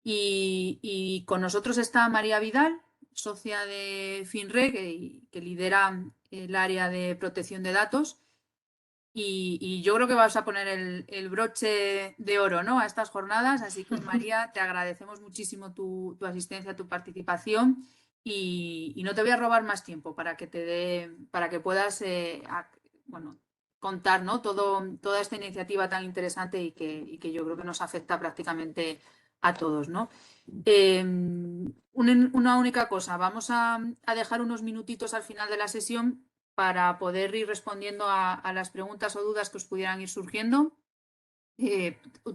Y con nosotros está María Vidal, socia de FinRe, que lidera el área de protección de datos. Y yo creo que vas a poner el broche de oro, ¿no?, a estas jornadas. Así que, María, te agradecemos muchísimo tu asistencia, tu participación. Y no te voy a robar más tiempo para que puedas bueno, contar, ¿no?, toda esta iniciativa tan interesante y que yo creo que nos afecta prácticamente a todos, ¿no? Una única cosa, vamos a dejar unos minutitos al final de la sesión para poder ir respondiendo a las preguntas o dudas que os pudieran ir surgiendo.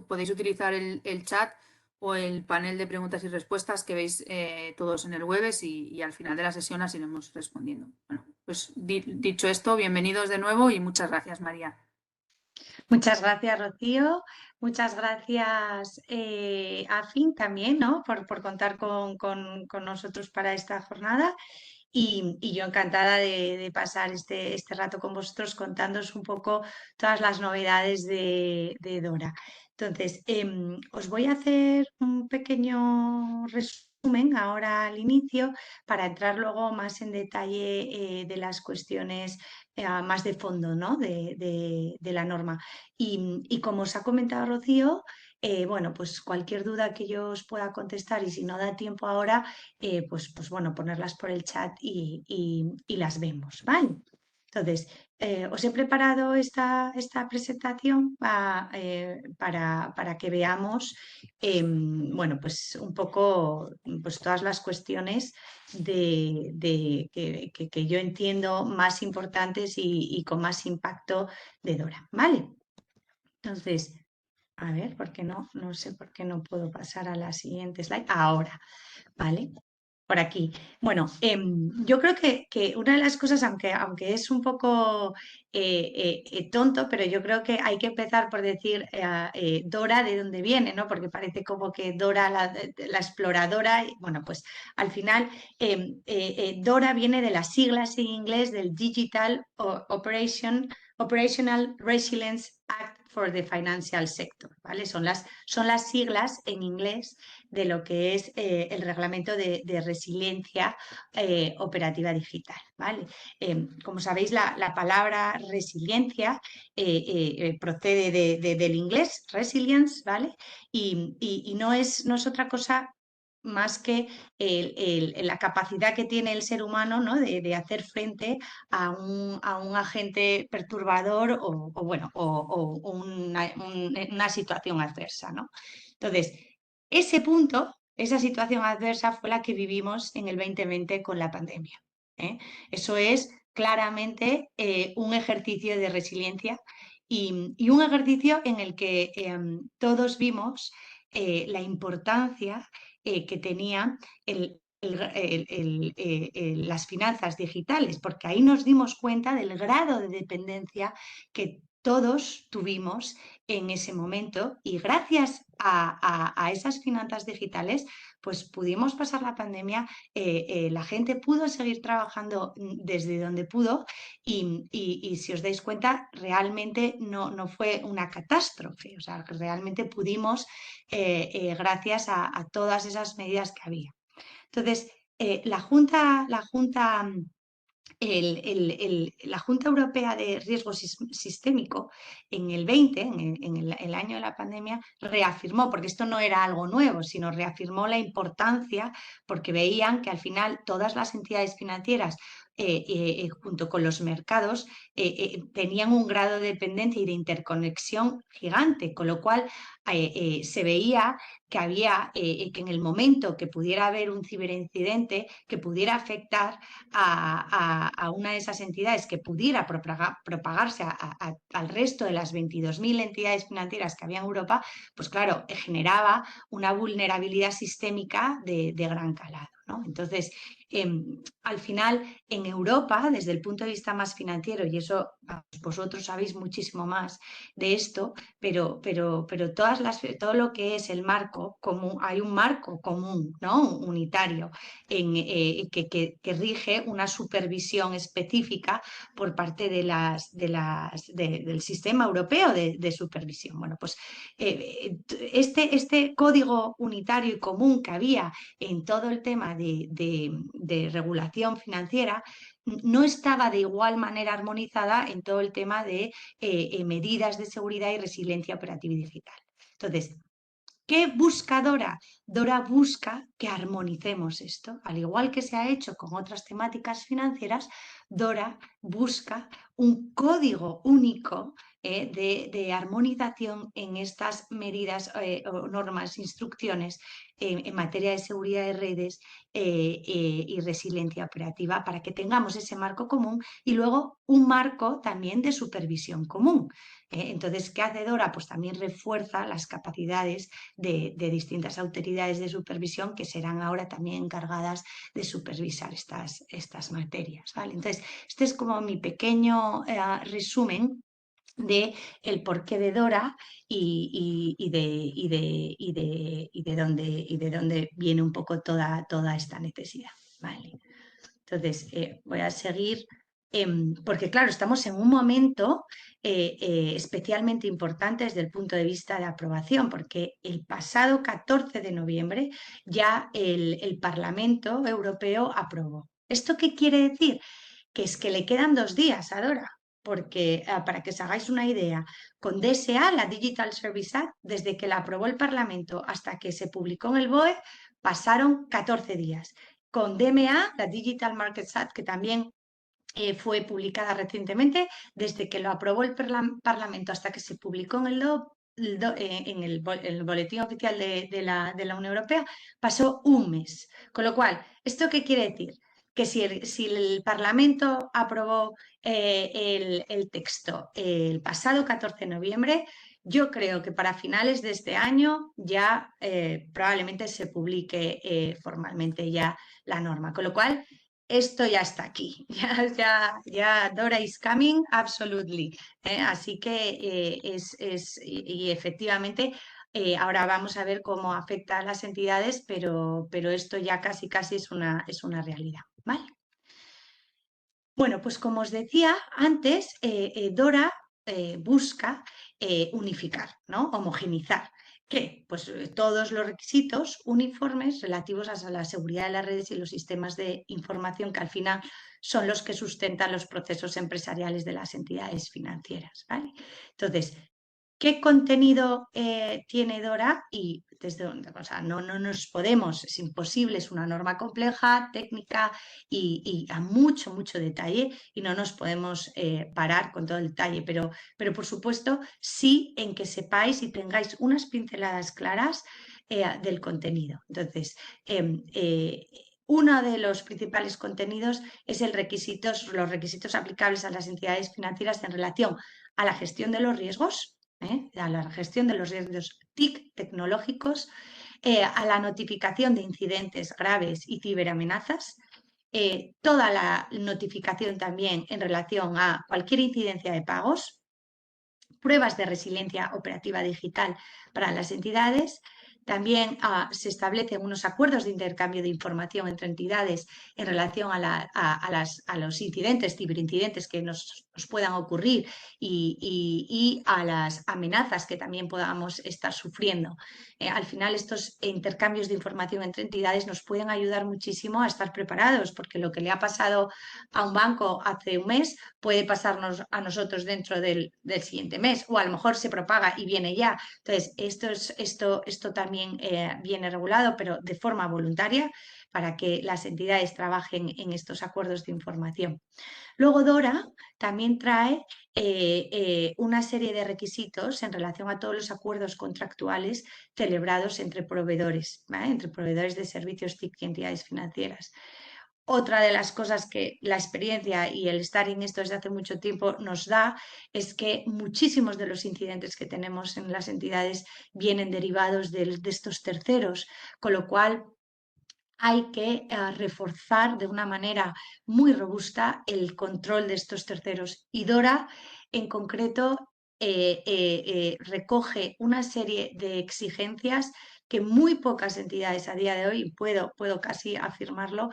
Podéis utilizar el chat o el panel de preguntas y respuestas que veis todos en el Webex, y al final de la sesión las iremos respondiendo. Bueno, pues dicho esto, bienvenidos de nuevo y muchas gracias, María. Muchas gracias, Rocío. Muchas gracias a FIN también, ¿no?, por contar con nosotros para esta jornada. Y yo encantada de pasar este rato con vosotros contándoos un poco todas las novedades de Dora. Entonces, os voy a hacer un pequeño resumen ahora al inicio para entrar luego más en detalle de las cuestiones más de fondo, ¿no?, de la norma. Y como os ha comentado Rocío, bueno, pues cualquier duda que yo os pueda contestar, y si no da tiempo ahora, pues bueno, ponerlas por el chat y las vemos, ¿vale? Entonces, os he preparado esta presentación para que veamos, bueno, pues un poco pues todas las cuestiones que yo entiendo más importantes y con más impacto de Dora, ¿vale? Entonces, a ver, ¿por qué no? No sé por qué no puedo pasar a la siguiente slide. Ahora, ¿vale? Por aquí. Bueno, yo creo que una de las cosas, aunque es un poco tonto, pero yo creo que hay que empezar por decir Dora de dónde viene, ¿no? Porque parece como que Dora la exploradora. Bueno, pues al final Dora viene de las siglas en inglés del Operational Resilience Act for the Financial Sector, ¿vale? Son las siglas en inglés de lo que es el reglamento de resiliencia operativa digital, ¿vale? Como sabéis, la palabra resiliencia procede del inglés resilience, ¿vale? Y no es otra cosa más que la capacidad que tiene el ser humano, ¿no?, de hacer frente a un agente perturbador o una situación adversa, ¿no? Entonces, ese punto, esa situación adversa fue la que vivimos en el 2020 con la pandemia, ¿eh? Eso es claramente un ejercicio de resiliencia y un ejercicio en el que todos vimos la importancia que tenía las finanzas digitales, porque ahí nos dimos cuenta del grado de dependencia que todos tuvimos en ese momento, y gracias a esas finanzas digitales pues pudimos pasar la pandemia, la gente pudo seguir trabajando desde donde pudo y si os dais cuenta realmente no fue una catástrofe, o sea, realmente pudimos gracias a todas esas medidas que había. Entonces, la Junta Europea de Riesgo Sistémico en el 20, en el año de la pandemia, reafirmó, porque esto no era algo nuevo, sino reafirmó la importancia, porque veían que al final todas las entidades financieras junto con los mercados tenían un grado de dependencia y de interconexión gigante, con lo cual se veía que había que en el momento que pudiera haber un ciberincidente que pudiera afectar a una de esas entidades, que pudiera propagarse al resto de las 22.000 entidades financieras que había en Europa, pues claro, generaba una vulnerabilidad sistémica de gran calado, ¿no? Entonces, al final, en Europa, desde el punto de vista más financiero, y eso vosotros sabéis muchísimo más de esto, pero todo lo que es el marco común, hay un marco común, ¿no? Unitario, que rige una supervisión específica por parte del sistema europeo de supervisión. Bueno, pues este código unitario y común que había en todo el tema de regulación financiera no estaba de igual manera armonizada en todo el tema de medidas de seguridad y resiliencia operativa y digital. Entonces, ¿qué busca Dora? Dora busca que armonicemos esto. Al igual que se ha hecho con otras temáticas financieras, Dora busca un código único de armonización en estas medidas, normas, instrucciones en materia de seguridad de redes y resiliencia operativa para que tengamos ese marco común y luego un marco también de supervisión común. Entonces, ¿qué hace Dora? Pues también refuerza las capacidades de distintas autoridades de supervisión que serán ahora también encargadas de supervisar estas materias, ¿vale? Entonces, este es como mi pequeño resumen de el porqué de Dora y de dónde viene un poco toda esta necesidad, ¿vale? Entonces, voy a seguir, porque claro, estamos en un momento especialmente importante desde el punto de vista de aprobación, porque el pasado 14 de noviembre ya el Parlamento Europeo aprobó. ¿Esto qué quiere decir? Que es que le quedan 2 días a Dora, porque para que os hagáis una idea, con DSA, la Digital Service Act, desde que la aprobó el Parlamento hasta que se publicó en el BOE, pasaron 14 días. Con DMA, la Digital Markets Act, que también fue publicada recientemente, desde que lo aprobó el Parlamento hasta que se publicó en el Boletín Oficial de la Unión Europea, pasó un mes. Con lo cual, ¿esto qué quiere decir? Que si el Parlamento aprobó el texto el pasado 14 de noviembre, yo creo que para finales de este año ya probablemente se publique formalmente ya la norma. Con lo cual, esto ya está aquí, ya Dora is coming, absolutely. Así que y efectivamente ahora vamos a ver cómo afecta a las entidades, pero esto ya casi es una realidad, ¿vale? Bueno, pues como os decía antes, Dora busca unificar, ¿no? Homogenizar. ¿Qué? Pues todos los requisitos uniformes relativos a la seguridad de las redes y los sistemas de información que al final son los que sustentan los procesos empresariales de las entidades financieras, ¿vale? Entonces, ¿qué contenido tiene Dora? Y desde dónde, o sea, no nos podemos, es imposible, es una norma compleja, técnica y a mucho detalle y no nos podemos parar con todo el detalle, pero por supuesto sí en que sepáis y tengáis unas pinceladas claras del contenido. Entonces, uno de los principales contenidos es los requisitos aplicables a las entidades financieras en relación a la gestión de los riesgos, a la gestión de los riesgos TIC tecnológicos, a la notificación de incidentes graves y ciberamenazas, toda la notificación también en relación a cualquier incidencia de pagos, pruebas de resiliencia operativa digital para las entidades. También se establecen unos acuerdos de intercambio de información entre entidades en relación a los incidentes, ciberincidentes que nos puedan ocurrir y a las amenazas que también podamos estar sufriendo. Al final, estos intercambios de información entre entidades nos pueden ayudar muchísimo a estar preparados, porque lo que le ha pasado a un banco hace un mes puede pasarnos a nosotros dentro del siguiente mes, o a lo mejor se propaga y viene ya. Entonces, esto también viene regulado, pero de forma voluntaria, para que las entidades trabajen en estos acuerdos de información. Luego, Dora también trae una serie de requisitos en relación a todos los acuerdos contractuales celebrados entre proveedores, ¿vale? Entre proveedores de servicios TIC y entidades financieras. Otra de las cosas que la experiencia y el estar en esto desde hace mucho tiempo nos da es que muchísimos de los incidentes que tenemos en las entidades vienen derivados de estos terceros, con lo cual hay que reforzar de una manera muy robusta el control de estos terceros. Y DORA, en concreto, recoge una serie de exigencias que muy pocas entidades a día de hoy, puedo casi afirmarlo,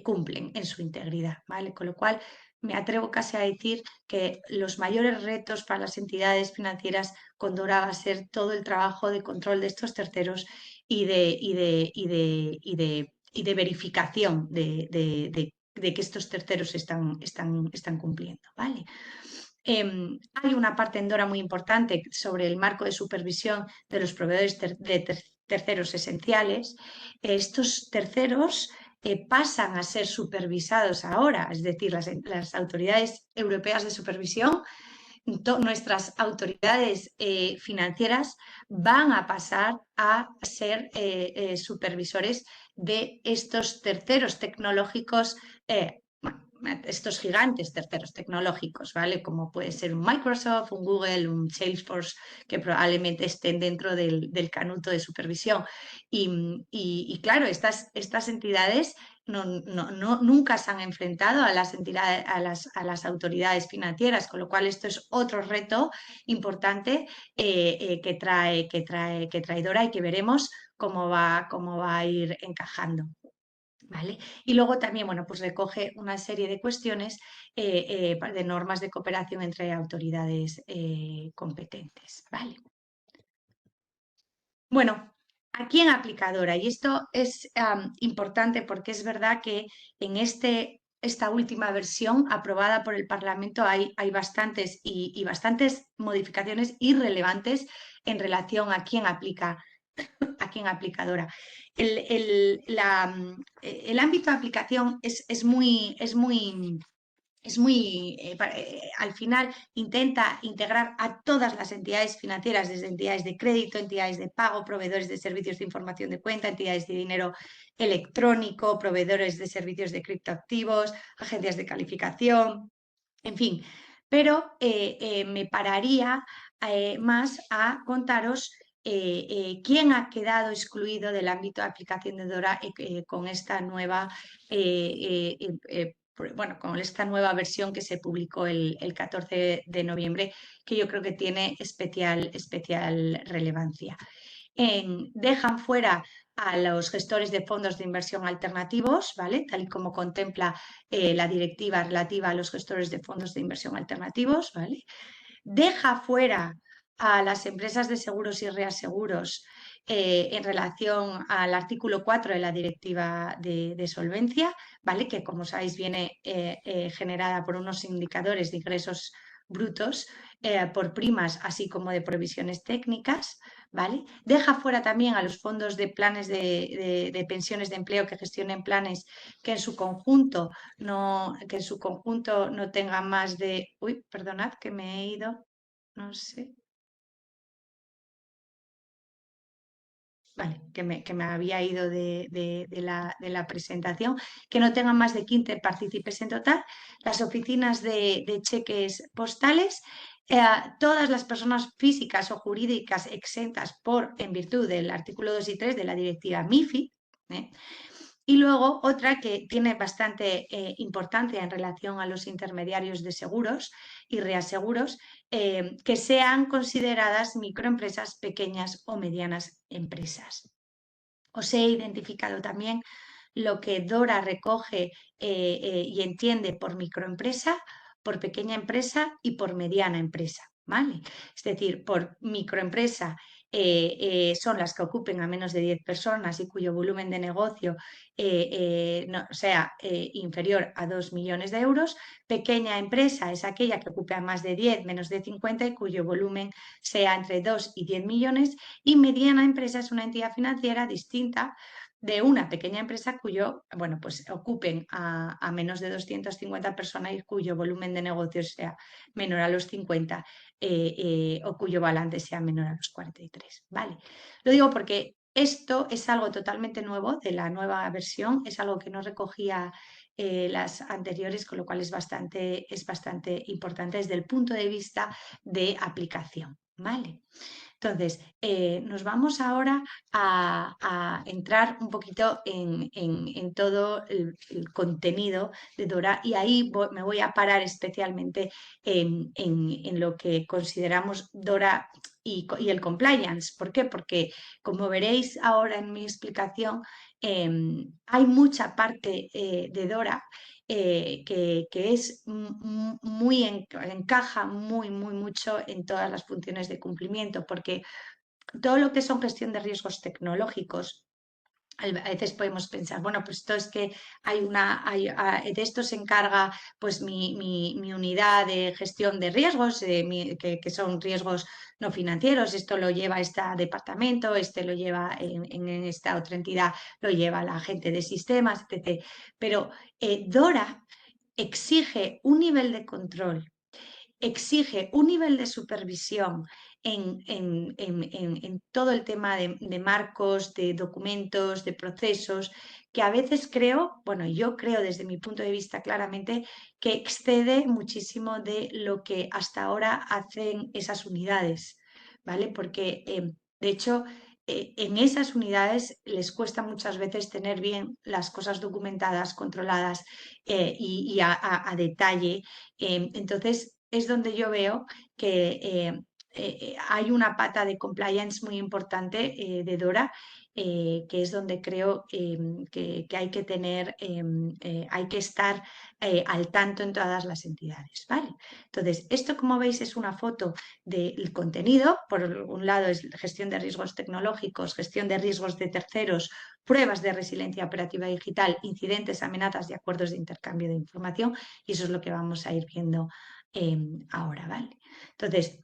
cumplen en su integridad, ¿vale? Con lo cual, me atrevo casi a decir que los mayores retos para las entidades financieras con DORA va a ser todo el trabajo de control de estos terceros y de verificación de que estos terceros están cumpliendo, ¿vale? Hay una parte en DORA muy importante sobre el marco de supervisión de los proveedores terceros esenciales. Estos terceros pasan a ser supervisados ahora, es decir, las autoridades europeas de supervisión, nuestras autoridades financieras van a pasar a ser supervisores de estos terceros tecnológicos, estos gigantes terceros tecnológicos, ¿vale? Como puede ser un Microsoft, un Google, un Salesforce, que probablemente estén dentro del canuto de supervisión. Y claro, estas entidades nunca se han enfrentado a las entidades, a las autoridades financieras, con lo cual esto es otro reto importante que trae DORA y que veremos cómo va a ir encajando. ¿Vale? Y luego también, bueno, pues recoge una serie de cuestiones de normas de cooperación entre autoridades competentes, ¿vale? Bueno, aquí en aplicadora, y esto es importante porque es verdad que en esta última versión aprobada por el Parlamento hay bastantes y bastantes modificaciones irrelevantes en relación a quién aplica aplicadora. El ámbito de aplicación es muy al final intenta integrar a todas las entidades financieras, desde entidades de crédito, entidades de pago, proveedores de servicios de información de cuenta, entidades de dinero electrónico, proveedores de servicios de criptoactivos, agencias de calificación, en fin. Pero me pararía más a contaros quién ha quedado excluido del ámbito de aplicación de DORA con esta nueva con esta nueva versión que se publicó el 14 de noviembre, que yo creo que tiene especial relevancia. Dejan fuera a los gestores de fondos de inversión alternativos, ¿vale? Tal y como contempla la directiva relativa a los gestores de fondos de inversión alternativos, ¿vale? Deja fuera a las empresas de seguros y reaseguros en relación al artículo 4 de la directiva de solvencia, ¿vale? Que como sabéis viene generada por unos indicadores de ingresos brutos por primas, así como de provisiones técnicas, ¿vale? Deja fuera también a los fondos de planes de pensiones de empleo que gestionen planes que en su conjunto no tengan más de... Uy, perdonad que me he ido, no sé. Vale, que me había ido de la presentación, que no tengan más de 15 partícipes en total, las oficinas de cheques postales, todas las personas físicas o jurídicas exentas en virtud del artículo 2 y 3 de la directiva MiFID, ¿eh? Y luego otra que tiene bastante importancia en relación a los intermediarios de seguros y reaseguros, que sean consideradas microempresas, pequeñas o medianas empresas. Os he identificado también lo que DORA recoge y entiende por microempresa, por pequeña empresa y por mediana empresa, ¿vale? Es decir, por microempresa son las que ocupen a menos de 10 personas y cuyo volumen de negocio sea inferior a 2 millones de euros. Pequeña empresa es aquella que ocupe a más de 10, menos de 50 y cuyo volumen sea entre 2 y 10 millones. Y mediana empresa es una entidad financiera distinta de una pequeña empresa pues ocupen a menos de 250 personas y cuyo volumen de negocios sea menor a los 50 o cuyo balance sea menor a los 43. ¿Vale? Lo digo porque esto es algo totalmente nuevo de la nueva versión, es algo que no recogía las anteriores, con lo cual es bastante importante desde el punto de vista de aplicación. ¿Vale? Entonces, nos vamos ahora a entrar un poquito en todo el contenido de Dora y ahí me voy a parar especialmente en lo que consideramos Dora y el compliance. ¿Por qué? Porque como veréis ahora en mi explicación, hay mucha parte de Dora que es muy encaja muy mucho en todas las funciones de cumplimiento, porque todo lo que son gestión de riesgos tecnológicos, a veces podemos pensar, bueno, pues esto es que de esto se encarga pues mi unidad de gestión de riesgos, que son riesgos no financieros, esto lo lleva este departamento, este lo lleva en esta otra entidad, lo lleva la gente de sistemas, etc. Pero Dora exige un nivel de control, exige un nivel de supervisión en todo el tema de marcos, de documentos, de procesos, que a veces creo, bueno, yo creo desde mi punto de vista claramente que excede muchísimo de lo que hasta ahora hacen esas unidades, ¿vale? Porque, de hecho, en esas unidades les cuesta muchas veces tener bien las cosas documentadas, controladas y a detalle. Entonces, es donde yo veo que hay una pata de compliance muy importante de Dora, que es donde creo que hay que tener, hay que estar al tanto en todas las entidades, ¿vale? Entonces, esto como veis es una foto del contenido. Por un lado es gestión de riesgos tecnológicos, gestión de riesgos de terceros, pruebas de resiliencia operativa digital, incidentes, amenazas y acuerdos de intercambio de información, y eso es lo que vamos a ir viendo ahora, ¿vale? Entonces,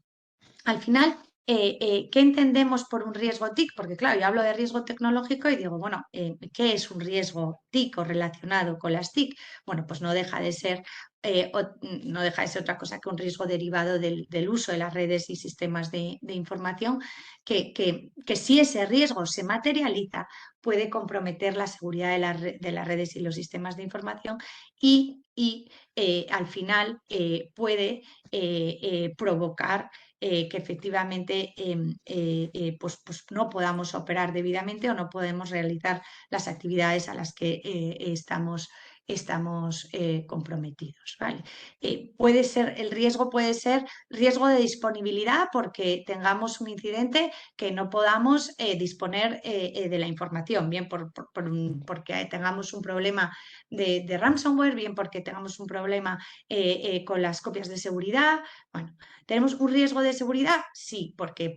al final, ¿qué entendemos por un riesgo TIC? Porque claro, yo hablo de riesgo tecnológico y digo, bueno, ¿qué es un riesgo TIC o relacionado con las TIC? Bueno, pues no deja de ser, no deja de ser otra cosa que un riesgo derivado del uso de las redes y sistemas de información, que si ese riesgo se materializa, puede comprometer la seguridad de las redes y los sistemas de información y al final puede provocar que efectivamente pues no podamos operar debidamente o no podemos realizar las actividades a las que estamos comprometidos, ¿vale? El riesgo puede ser riesgo de disponibilidad porque tengamos un incidente que no podamos disponer de la información, bien porque tengamos un problema de ransomware, bien porque tengamos un problema con las copias de seguridad. Bueno, ¿tenemos un riesgo de seguridad? Sí. ¿Por qué?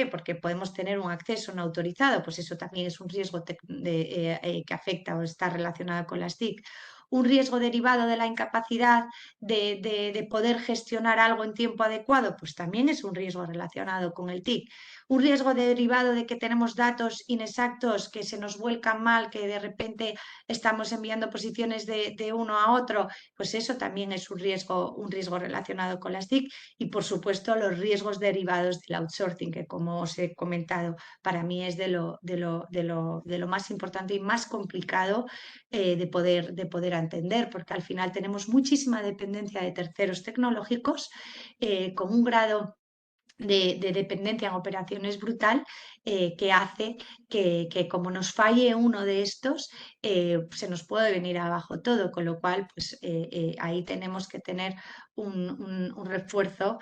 Porque podemos tener un acceso no autorizado, pues eso también es un riesgo que afecta o está relacionado con las TIC. Un riesgo derivado de la incapacidad de poder gestionar algo en tiempo adecuado, pues también es un riesgo relacionado con el TIC. Un riesgo derivado de que tenemos datos inexactos que se nos vuelcan mal, que de repente estamos enviando posiciones de uno a otro, pues eso también es un riesgo relacionado con las TIC. Y por supuesto los riesgos derivados del outsourcing, que como os he comentado, para mí es de lo más importante y más complicado de poder entender, porque al final tenemos muchísima dependencia de terceros tecnológicos con un grado de dependencia en operaciones brutal, que hace que como nos falle uno de estos, se nos puede venir abajo todo, con lo cual pues, ahí tenemos que tener un refuerzo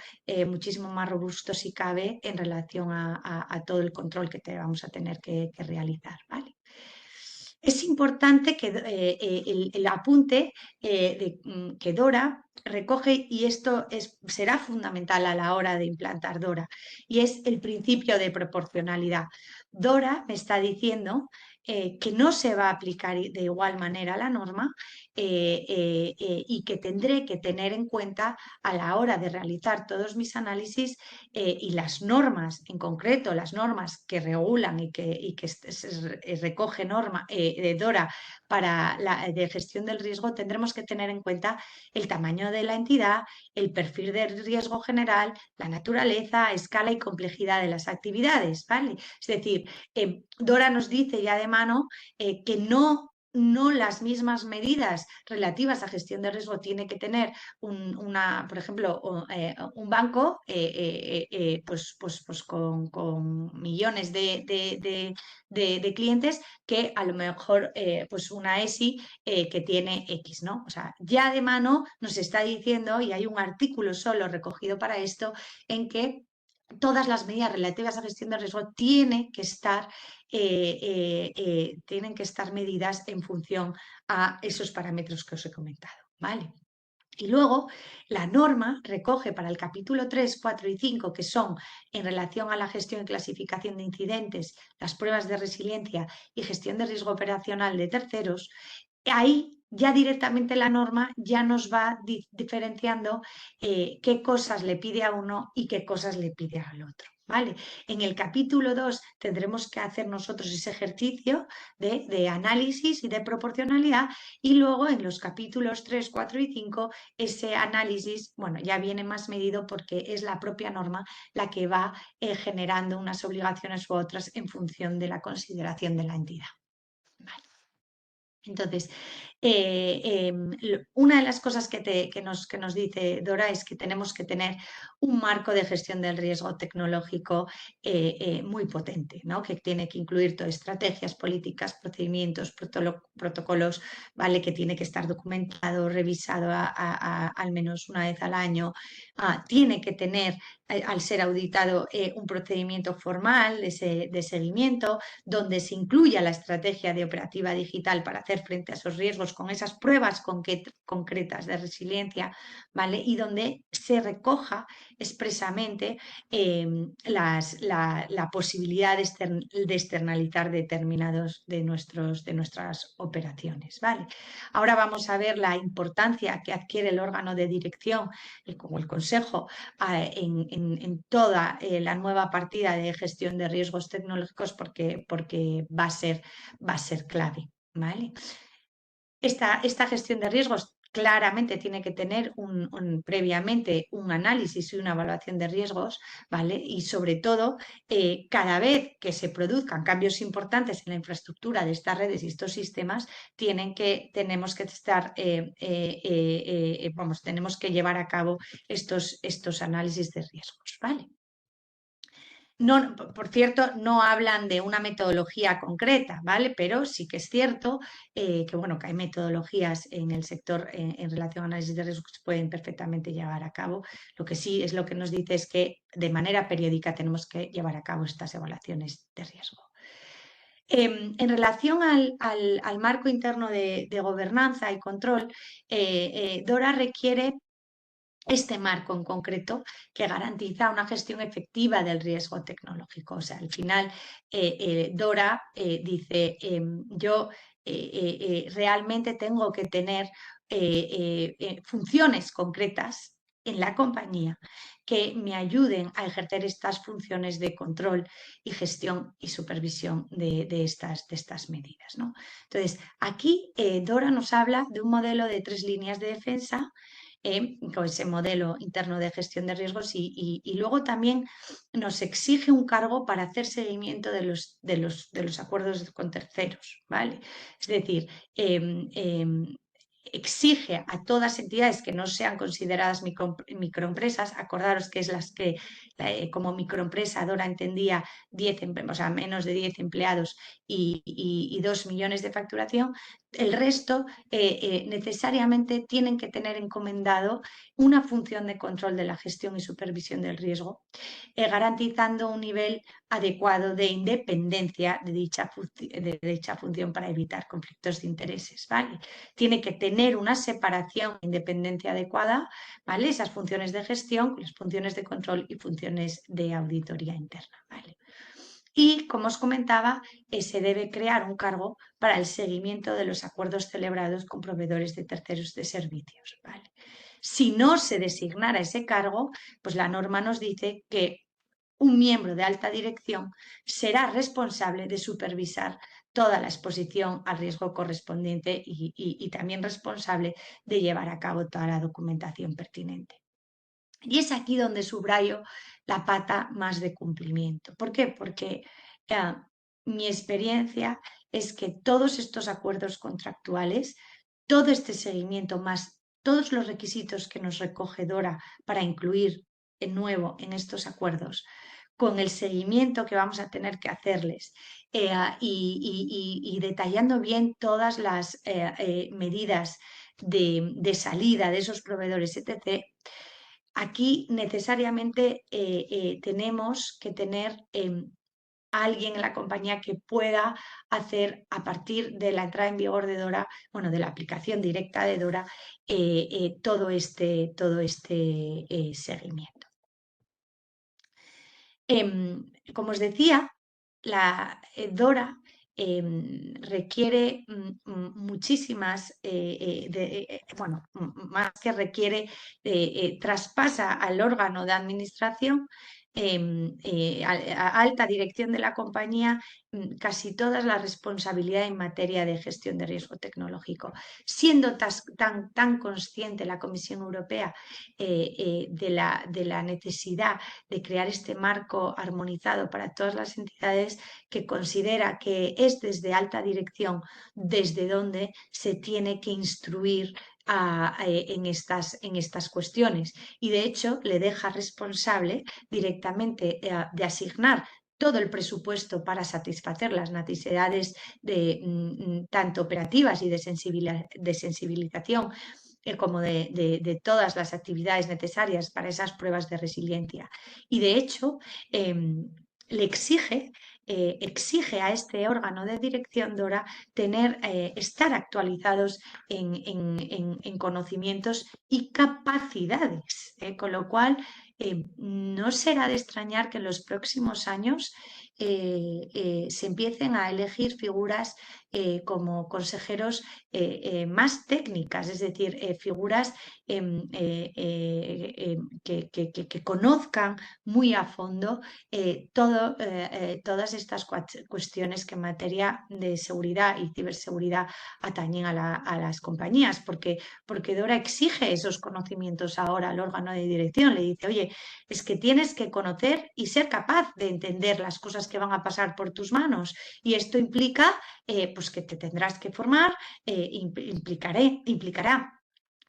muchísimo más robusto si cabe en relación a todo el control que vamos a tener que realizar, ¿vale? Es importante que el apunte que Dora recoge, y esto será fundamental a la hora de implantar Dora, y es el principio de proporcionalidad. Dora me está diciendo que no se va a aplicar de igual manera la norma y que tendré que tener en cuenta a la hora de realizar todos mis análisis y las normas, en concreto las normas que regulan y que recoge norma de Dora para la de gestión del riesgo, tendremos que tener en cuenta el tamaño de la entidad, el perfil de riesgo general, la naturaleza, escala y complejidad de las actividades, ¿vale? Es decir, Dora nos dice ya de mano que no no las mismas medidas relativas a gestión de riesgo tiene que tener por ejemplo, un banco pues con millones de clientes que a lo mejor pues una ESI que tiene X, ¿no? O sea, ya de mano nos está diciendo, y hay un artículo solo recogido para esto, en que todas las medidas relativas a gestión de riesgo tienen que estar medidas en función a esos parámetros que os he comentado, ¿vale? Y luego la norma recoge para el capítulo 3, 4 y 5, que son en relación a la gestión y clasificación de incidentes, las pruebas de resiliencia y gestión de riesgo operacional de terceros. Ahí ya directamente la norma ya nos va diferenciando qué cosas le pide a uno y qué cosas le pide al otro. ¿Vale? En el capítulo 2 tendremos que hacer nosotros ese ejercicio de análisis y de proporcionalidad, y luego en los capítulos 3, 4 y 5 ese análisis, bueno, ya viene más medido porque es la propia norma la que va generando unas obligaciones u otras en función de la consideración de la entidad. ¿Vale? Entonces, una de las cosas que nos dice Dora es que tenemos que tener un marco de gestión del riesgo tecnológico muy potente, ¿no? Que tiene que incluir todas estrategias, políticas, procedimientos, protocolos, ¿vale? Que tiene que estar documentado, revisado al menos una vez al año. Tiene que tener, al ser auditado, un procedimiento formal de seguimiento, donde se incluya la estrategia de operativa digital para hacer frente a esos riesgos con esas pruebas concretas de resiliencia, ¿vale? Y donde se recoja expresamente la posibilidad de externalizar determinados de nuestras operaciones, ¿vale? Ahora vamos a ver la importancia que adquiere el órgano de dirección, como el Consejo, en toda la nueva partida de gestión de riesgos tecnológicos, porque va a ser clave, ¿vale? Esta gestión de riesgos claramente tiene que tener previamente un análisis y una evaluación de riesgos, ¿vale? Y sobre todo, cada vez que se produzcan cambios importantes en la infraestructura de estas redes y estos sistemas, tenemos que llevar a cabo estos análisis de riesgos, ¿vale? No, por cierto, no hablan de una metodología concreta, ¿vale? Pero sí que es cierto que hay metodologías en el sector en relación a análisis de riesgos que se pueden perfectamente llevar a cabo. Lo que sí es lo que nos dice es que de manera periódica tenemos que llevar a cabo estas evaluaciones de riesgo. En relación al marco interno de gobernanza y control, DORA requiere este marco en concreto que garantiza una gestión efectiva del riesgo tecnológico. O sea, al final, Dora dice, yo realmente tengo que tener funciones concretas en la compañía que me ayuden a ejercer estas funciones de control y gestión y supervisión de estas medidas, ¿no? Entonces, aquí Dora nos habla de un modelo de 3 líneas de defensa con ese modelo interno de gestión de riesgos, y luego también nos exige un cargo para hacer seguimiento de los acuerdos con terceros, ¿vale? Es decir, exige a todas entidades que no sean consideradas microempresas, acordaros que es las que como microempresa Dora entendía 10, o sea, menos de 10 empleados y 2 millones de facturación. El resto necesariamente tienen que tener encomendado una función de control de la gestión y supervisión del riesgo, garantizando un nivel adecuado de independencia de dicha función para evitar conflictos de intereses, ¿vale? Tiene que tener una separación e independencia adecuada, ¿vale? Esas funciones de gestión, las funciones de control y funciones de auditoría interna, ¿vale? Y, como os comentaba, se debe crear un cargo para el seguimiento de los acuerdos celebrados con proveedores de terceros de servicios, ¿vale? Si no se designara ese cargo, pues la norma nos dice que un miembro de alta dirección será responsable de supervisar toda la exposición al riesgo correspondiente y también responsable de llevar a cabo toda la documentación pertinente. Y es aquí donde subrayo la pata más de cumplimiento. ¿Por qué? Porque mi experiencia es que todos estos acuerdos contractuales, todo este seguimiento más todos los requisitos que nos recoge Dora para incluir de nuevo en estos acuerdos, con el seguimiento que vamos a tener que hacerles y detallando bien todas las medidas de salida de esos proveedores, etc., aquí necesariamente tenemos que tener alguien en la compañía que pueda hacer a partir de la entrada en vigor de Dora, bueno, de la aplicación directa de Dora, todo este seguimiento. Como os decía, la Dora requiere muchísimas, bueno, más que requiere, traspasa al órgano de administración, a alta dirección de la compañía, casi toda la responsabilidad en materia de gestión de riesgo tecnológico. Siendo tan consciente la Comisión Europea de la necesidad de crear este marco armonizado para todas las entidades, que considera que es desde alta dirección desde donde se tiene que instruir en estas cuestiones, y de hecho le deja responsable directamente de asignar todo el presupuesto para satisfacer las necesidades tanto operativas y de sensibilización como de todas las actividades necesarias para esas pruebas de resiliencia. Y de hecho, le exige a este órgano de dirección Dora estar actualizados en conocimientos y capacidades, con lo cual no será de extrañar que en los próximos años se empiecen a elegir figuras como consejeros más técnicas, es decir, figuras que conozcan muy a fondo todas estas cuestiones que en materia de seguridad y ciberseguridad atañen a las compañías, porque Dora exige esos conocimientos ahora al órgano de dirección. Le dice, oye, es que tienes que conocer y ser capaz de entender las cosas que van a pasar por tus manos, y esto implica pues que te tendrás que formar, implicará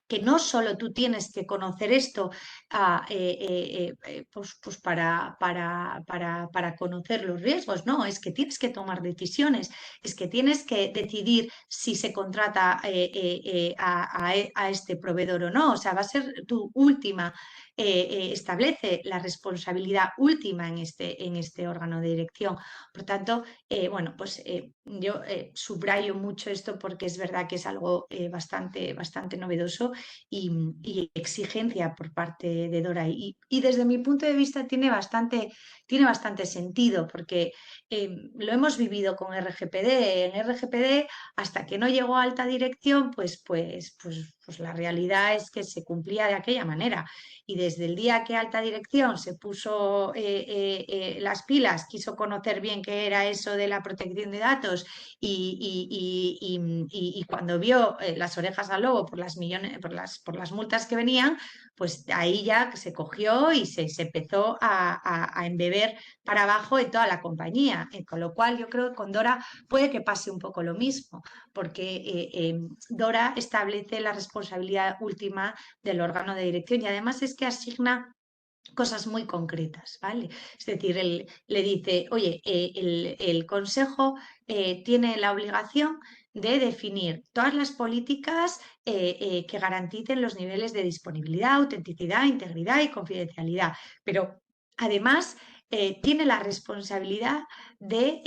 que no solo tú tienes que conocer esto pues para conocer los riesgos, no, es que tienes que tomar decisiones, es que tienes que decidir si se contrata a este proveedor o no, o sea, va a ser tu última, establece la responsabilidad última en este órgano de dirección. Por tanto, bueno, pues yo subrayo mucho esto porque es verdad que es algo bastante novedoso y exigencia por parte de Dora. Y desde mi punto de vista tiene bastante sentido, porque lo hemos vivido con RGPD. En RGPD, hasta que no llegó a alta dirección, pues la realidad es que se cumplía de aquella manera. Y desde el día que alta dirección se puso las pilas, quiso conocer bien qué era eso de la protección de datos, y cuando vio las orejas al lobo por las multas que venían, pues ahí ya se cogió y se empezó a embeber para abajo de toda la compañía. Con lo cual yo creo que con Dora puede que pase un poco lo mismo, porque Dora establece la responsabilidad última del órgano de dirección, y además es que asigna cosas muy concretas, ¿vale? Es decir, él le dice, oye, el Consejo tiene la obligación de definir todas las políticas que garanticen los niveles de disponibilidad, autenticidad, integridad y confidencialidad, pero además tiene la responsabilidad de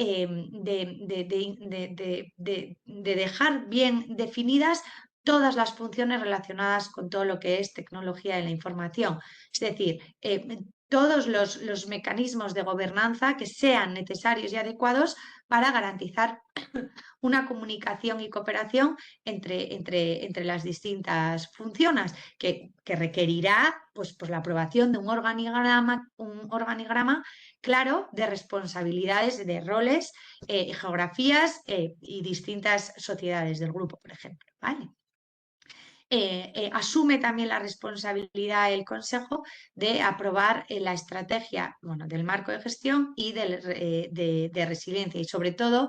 dejar bien definidas todas las funciones relacionadas con todo lo que es tecnología de la información. Es decir, todos los mecanismos de gobernanza que sean necesarios y adecuados para garantizar una comunicación y cooperación entre las distintas funciones, que requerirá pues la aprobación de un organigrama claro de responsabilidades, de roles, geografías y distintas sociedades del grupo, por ejemplo, ¿vale? Asume también la responsabilidad el Consejo de aprobar la estrategia, bueno, del marco de gestión y de resiliencia, y sobre todo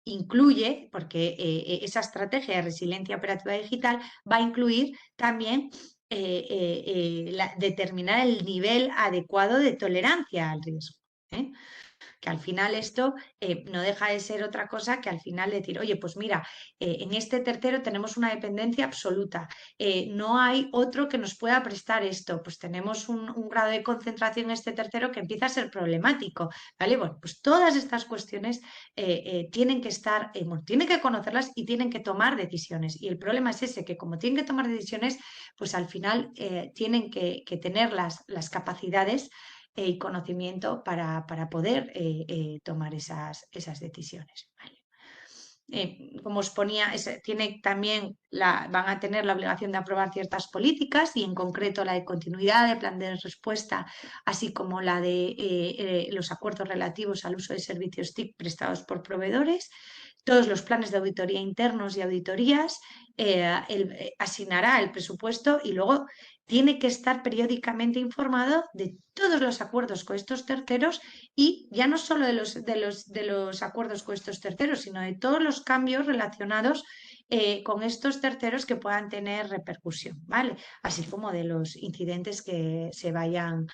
incluye, porque esa estrategia de resiliencia operativa digital va a incluir también determinar el nivel adecuado de tolerancia al riesgo. ¿eh? Que al final esto no deja de ser otra cosa que al final decir, oye, pues mira, en este tercero tenemos una dependencia absoluta, no hay otro que nos pueda prestar esto, pues tenemos un grado de concentración en este tercero que empieza a ser problemático, ¿vale? Bueno, pues todas estas cuestiones tienen que estar, bueno, tienen que conocerlas y tienen que tomar decisiones. Y el problema es ese, que como tienen que tomar decisiones, pues al final tienen que tener las capacidades y conocimiento para poder tomar esas decisiones. ¿Vale? Como os ponía, tiene también van a tener la obligación de aprobar ciertas políticas y en concreto la de continuidad, de plan de respuesta, así como la de los acuerdos relativos al uso de servicios TIC prestados por proveedores, todos los planes de auditoría internos y auditorías, asignará el presupuesto y luego tiene que estar periódicamente informado de todos los acuerdos con estos terceros y ya no solo de los acuerdos con estos terceros, sino de todos los cambios relacionados con estos terceros que puedan tener repercusión, ¿vale? Así como de los incidentes que se vayamos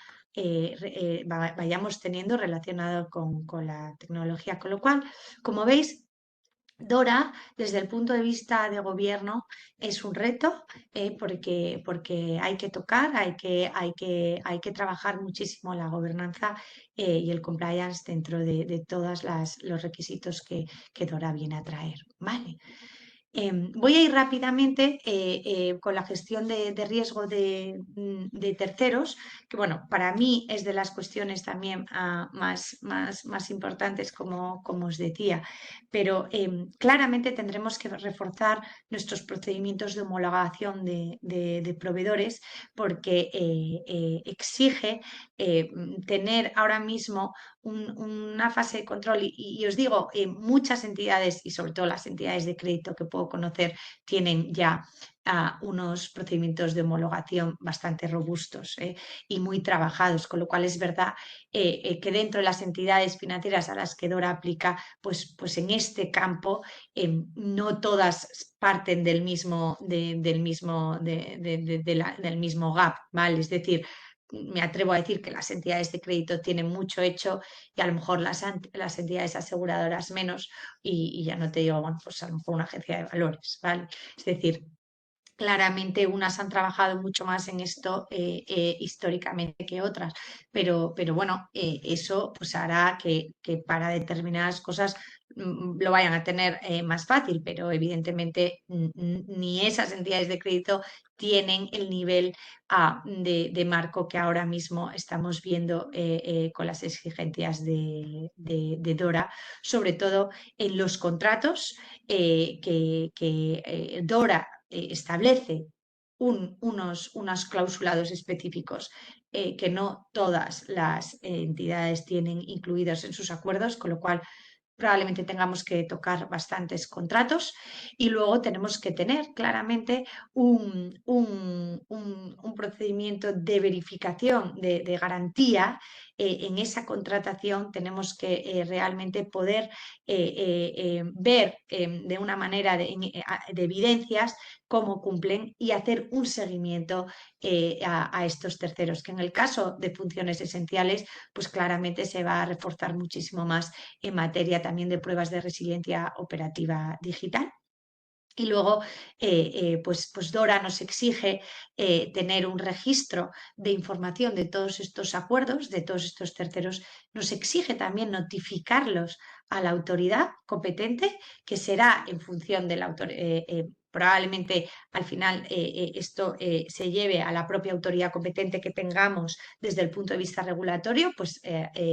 teniendo relacionados con la tecnología. Con lo cual, como veis, Dora, desde el punto de vista de gobierno, es un reto porque hay que tocar, hay que trabajar muchísimo la gobernanza y el compliance dentro de todos los requisitos que Dora viene a traer. ¿Vale? Voy a ir rápidamente con la gestión de riesgo de terceros, que bueno, para mí es de las cuestiones también más importantes, como os decía, pero claramente tendremos que reforzar nuestros procedimientos de homologación de proveedores porque exige tener ahora mismo una fase de control y os digo, muchas entidades y sobre todo las entidades de crédito que puedo conocer tienen ya unos procedimientos de homologación bastante robustos y muy trabajados, con lo cual es verdad que dentro de las entidades financieras a las que Dora aplica, pues en este campo no todas parten del mismo gap, ¿vale? Es decir, me atrevo a decir que las entidades de crédito tienen mucho hecho y a lo mejor las entidades aseguradoras menos y ya no te digo, bueno, pues a lo mejor una agencia de valores, ¿vale? Es decir, claramente unas han trabajado mucho más en esto históricamente que otras, pero bueno, eso pues hará que para determinadas cosas lo vayan a tener más fácil, pero evidentemente ni esas entidades de crédito tienen el nivel de marco que ahora mismo estamos viendo con las exigencias de Dora, sobre todo en los contratos que Dora establece unos clausulados específicos que no todas las entidades tienen incluidos en sus acuerdos, con lo cual probablemente tengamos que tocar bastantes contratos y luego tenemos que tener claramente un procedimiento de verificación de garantía. En esa contratación tenemos que realmente poder ver de una manera de evidencias cómo cumplen y hacer un seguimiento a estos terceros, que en el caso de funciones esenciales, pues claramente se va a reforzar muchísimo más en materia también de pruebas de resiliencia operativa digital. Y luego, pues Dora nos exige tener un registro de información de todos estos acuerdos, de todos estos terceros. Nos exige también notificarlos a la autoridad competente, que será en función de la autoridad. Probablemente al final esto se lleve a la propia autoridad competente que tengamos desde el punto de vista regulatorio, pues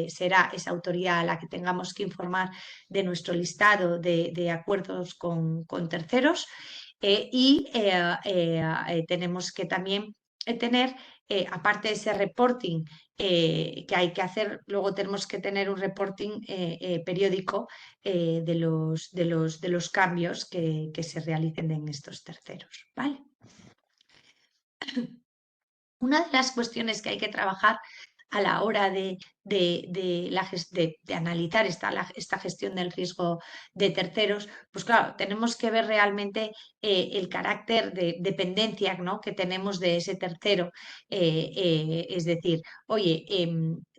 será esa autoridad a la que tengamos que informar de nuestro listado de acuerdos con terceros tenemos que también tener, aparte de ese reporting que hay que hacer, luego tenemos que tener un reporting periódico de los cambios que se realicen en estos terceros. ¿Vale? Una de las cuestiones que hay que trabajar a la hora de analizar esta gestión del riesgo de terceros, pues claro, tenemos que ver realmente el carácter de dependencia, ¿no?, que tenemos de ese tercero. Es decir, oye,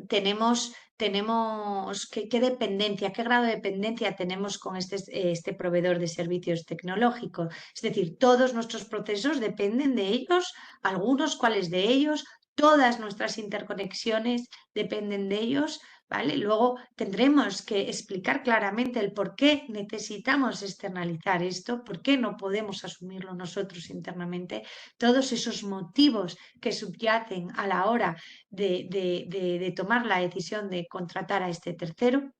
tenemos qué dependencia, qué grado de dependencia tenemos con este proveedor de servicios tecnológicos. Es decir, todos nuestros procesos dependen de ellos, algunos, cuáles de ellos, todas nuestras interconexiones dependen de ellos, ¿vale? Luego tendremos que explicar claramente el por qué necesitamos externalizar esto, por qué no podemos asumirlo nosotros internamente, todos esos motivos que subyacen a la hora de tomar la decisión de contratar a este tercero,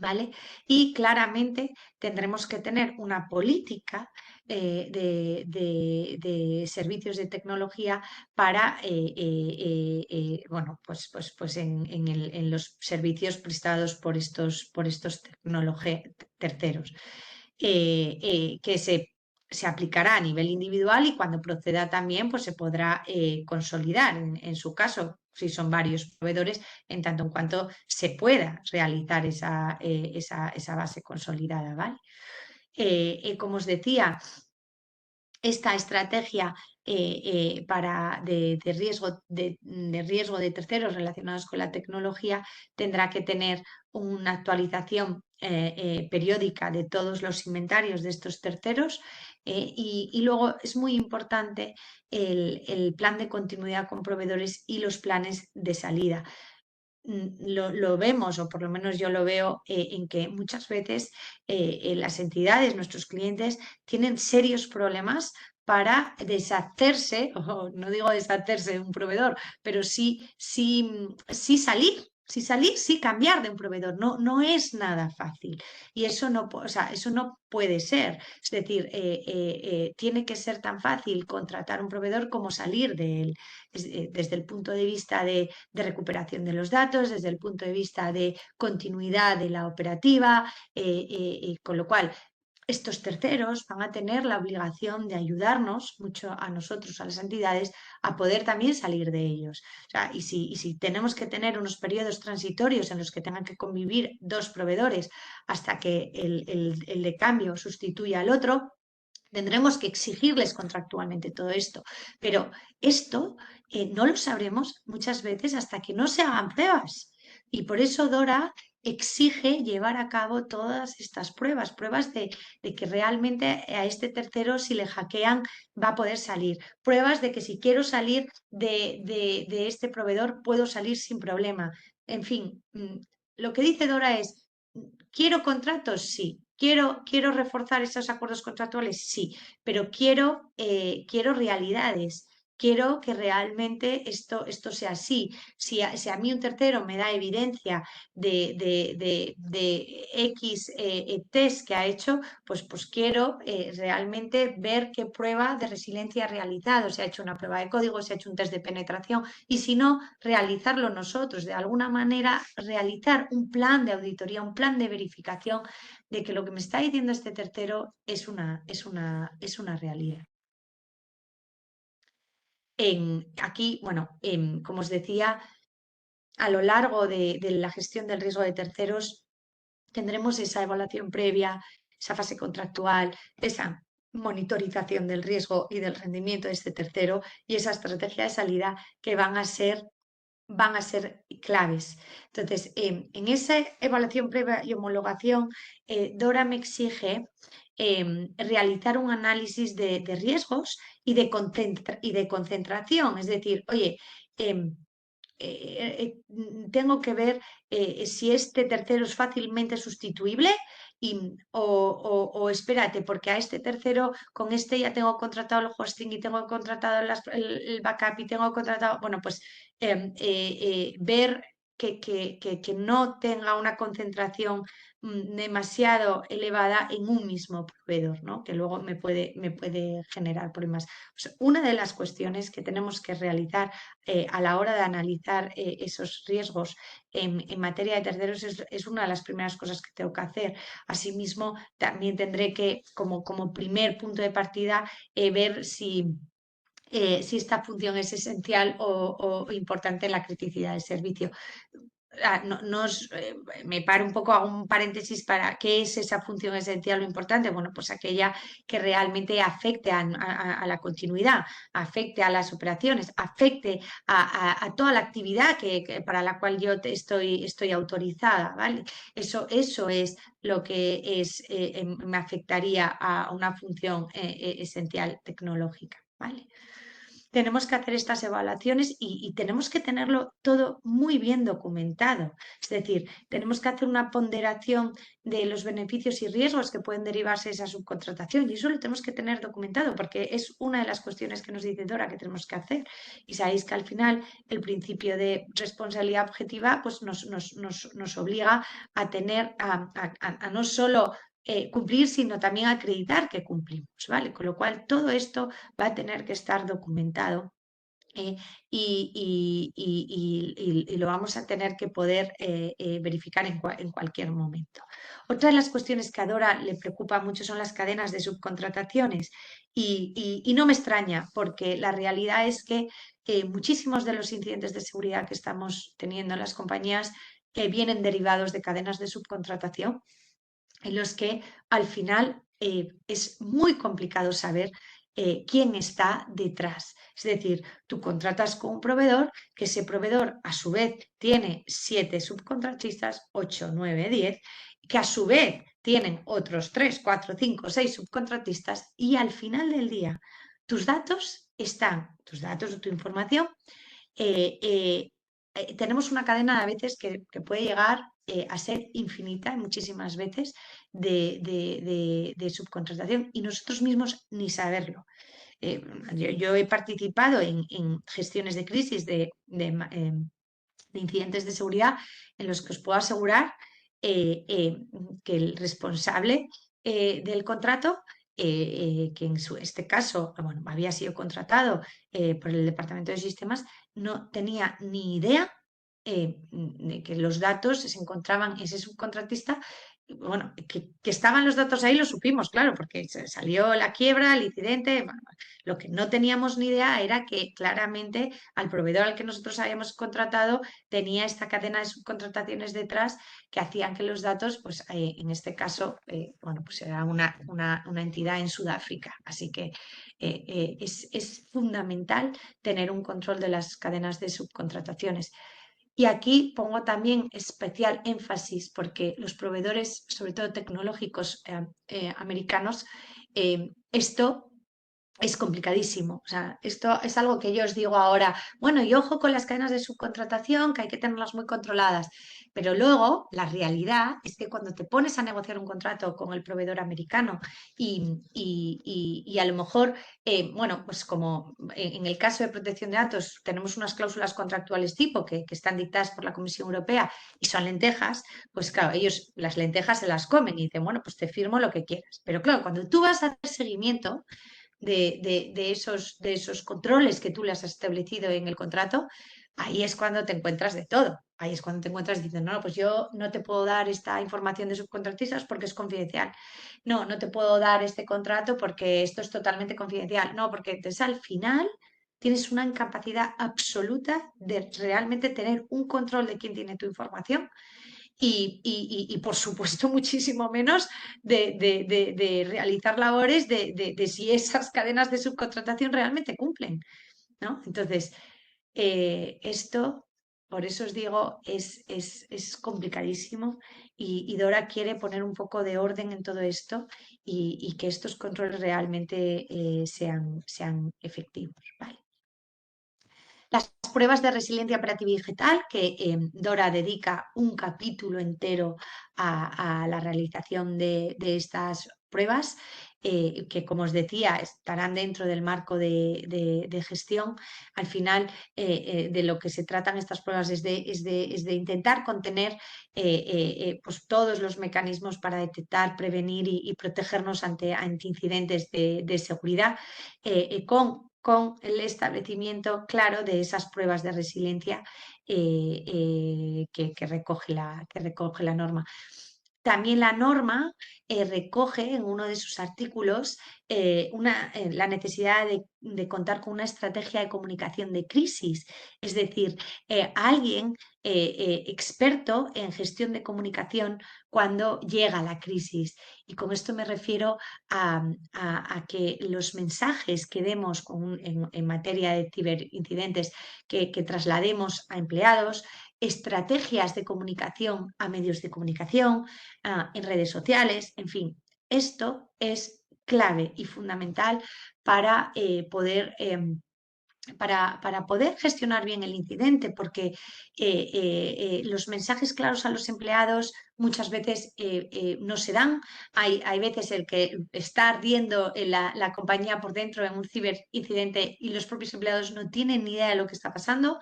¿vale? Y claramente tendremos que tener una política de servicios de tecnología para, bueno, pues en los servicios prestados por estos terceros, que se aplicará a nivel individual y cuando proceda también pues se podrá consolidar en su caso, si son varios proveedores, en tanto en cuanto se pueda realizar esa base consolidada, ¿vale? Como os decía, esta estrategia de riesgo de terceros relacionados con la tecnología tendrá que tener una actualización periódica de todos los inventarios de estos terceros y luego es muy importante el plan de continuidad con proveedores y los planes de salida. Lo vemos, o por lo menos yo lo veo, en que muchas veces las entidades, nuestros clientes, tienen serios problemas para deshacerse, o no digo deshacerse de un proveedor, pero sí salir, sí cambiar de un proveedor. No, no es nada fácil. Y eso no, o sea, eso no puede ser. Es decir, tiene que ser tan fácil contratar un proveedor como salir de él. Desde el punto de vista de recuperación de los datos, desde el punto de vista de continuidad de la operativa, con lo cual estos terceros van a tener la obligación de ayudarnos mucho a nosotros, a las entidades, a poder también salir de ellos. O sea, y si tenemos que tener unos periodos transitorios en los que tengan que convivir dos proveedores hasta que el de cambio sustituya al otro, tendremos que exigirles contractualmente todo esto. Pero esto no lo sabremos muchas veces hasta que no se hagan pruebas. Y por eso Dora exige llevar a cabo todas estas pruebas de que realmente a este tercero, si le hackean, va a poder salir. Pruebas de que si quiero salir de este proveedor, puedo salir sin problema. En fin, lo que dice Dora es, ¿quiero contratos? Sí. ¿Quiero reforzar esos acuerdos contractuales? Sí, pero quiero realidades. Quiero que realmente esto sea así. Si a mí un tercero me da evidencia de X test que ha hecho, pues quiero realmente ver qué prueba de resiliencia ha realizado. Se ha hecho una prueba de código, se ha hecho un test de penetración y si no, realizarlo nosotros. De alguna manera, realizar un plan de auditoría, un plan de verificación de que lo que me está diciendo este tercero es una realidad. Aquí, bueno, como os decía, a lo largo de la gestión del riesgo de terceros tendremos esa evaluación previa, esa fase contractual, esa monitorización del riesgo y del rendimiento de este tercero y esa estrategia de salida que van a ser claves. Entonces, en esa evaluación previa y homologación, Dora me exige realizar un análisis de riesgos y de concentración. Es decir, oye, tengo que ver si este tercero es fácilmente sustituible o espérate, porque a este tercero, con este ya tengo contratado el hosting y tengo contratado el backup y tengo contratado, bueno, pues ver que no tenga una concentración demasiado elevada en un mismo proveedor, ¿no? Que luego me puede generar problemas. Pues una de las cuestiones que tenemos que realizar a la hora de analizar esos riesgos en materia de terceros es una de las primeras cosas que tengo que hacer. Asimismo, también tendré que, como primer punto de partida, ver si si esta función es esencial o importante en la criticidad del servicio. Me paro un poco, hago un paréntesis para qué es esa función esencial o importante. Bueno, pues aquella que realmente afecte a la continuidad, afecte a las operaciones, afecte a toda la actividad para la cual yo estoy autorizada, ¿vale? Eso es lo que me afectaría a una función esencial tecnológica, ¿vale? Tenemos que hacer estas evaluaciones y tenemos que tenerlo todo muy bien documentado. Es decir, tenemos que hacer una ponderación de los beneficios y riesgos que pueden derivarse de esa subcontratación y eso lo tenemos que tener documentado porque es una de las cuestiones que nos dice Dora que tenemos que hacer. Y sabéis que al final el principio de responsabilidad objetiva pues nos obliga a tener, a no solo cumplir, sino también acreditar que cumplimos, ¿vale? Con lo cual todo esto va a tener que estar documentado eh, y lo vamos a tener que poder verificar en cualquier momento. Otra de las cuestiones que a Dora le preocupa mucho son las cadenas de subcontrataciones y no me extraña porque la realidad es que muchísimos de los incidentes de seguridad que estamos teniendo en las compañías vienen derivados de cadenas de subcontratación en los que al final es muy complicado saber quién está detrás. Es decir, tú contratas con un proveedor, que ese proveedor a su vez tiene 7 subcontratistas, 8, 9, 10, que a su vez tienen otros 3, 4, 5, 6 subcontratistas y al final del día tus datos tus datos o tu información eh, eh, tenemos una cadena a veces que puede llegar a ser infinita muchísimas veces de subcontratación y nosotros mismos ni saberlo. Yo he participado en gestiones de crisis de incidentes de seguridad en los que os puedo asegurar que el responsable del contrato, que este caso bueno, había sido contratado por el Departamento de Sistemas, no tenía ni idea de que los datos se encontraban en ese subcontratista. Bueno, que estaban los datos ahí lo supimos, claro, porque salió la quiebra, el incidente. Bueno, lo que no teníamos ni idea era que claramente al proveedor al que nosotros habíamos contratado tenía esta cadena de subcontrataciones detrás que hacían que los datos, pues en este caso, bueno, pues era una entidad en Sudáfrica. Así que es fundamental tener un control de las cadenas de subcontrataciones. Y aquí pongo también especial énfasis porque los proveedores, sobre todo tecnológicos americanos, esto es complicadísimo. O sea, esto es algo que yo os digo ahora, bueno, y ojo con las cadenas de subcontratación, que hay que tenerlas muy controladas. Pero luego, la realidad es que cuando te pones a negociar un contrato con el proveedor americano y a lo mejor, bueno, pues como en el caso de protección de datos, tenemos unas cláusulas contractuales tipo que están dictadas por la Comisión Europea y son lentejas, pues claro, ellos las lentejas se las comen y dicen, bueno, pues te firmo lo que quieras. Pero claro, cuando tú vas a hacer seguimiento, de esos controles que tú le has establecido en el contrato, ahí es cuando te encuentras de todo. Ahí es cuando te encuentras diciendo, no, pues yo no te puedo dar esta información de subcontratistas porque es confidencial. No, no te puedo dar este contrato porque esto es totalmente confidencial. No, porque entonces al final tienes una incapacidad absoluta de realmente tener un control de quién tiene tu información y, por supuesto muchísimo menos de realizar labores de si esas cadenas de subcontratación realmente cumplen, ¿no? Entonces, esto, por eso os digo, es complicadísimo y Dora quiere poner un poco de orden en todo esto y que estos controles realmente sean efectivos, ¿vale? Las pruebas de resiliencia operativa y digital, que Dora dedica un capítulo entero a la realización de estas pruebas, que como os decía, estarán dentro del marco de gestión. Al final, de lo que se tratan estas pruebas es de intentar contener pues todos los mecanismos para detectar, prevenir y protegernos ante incidentes de seguridad con el establecimiento claro de esas pruebas de resiliencia que recoge la norma. También la norma recoge en uno de sus artículos la necesidad de contar con una estrategia de comunicación de crisis, es decir, alguien experto en gestión de comunicación cuando llega la crisis. Y con esto me refiero a que los mensajes que demos en materia de ciberincidentes que traslademos a empleados, estrategias de comunicación a medios de comunicación, en redes sociales, en fin, esto es clave y fundamental para para poder gestionar bien el incidente, porque los mensajes claros a los empleados muchas veces no se dan. Hay veces el que está ardiendo en la compañía por dentro en un ciberincidente y los propios empleados no tienen ni idea de lo que está pasando.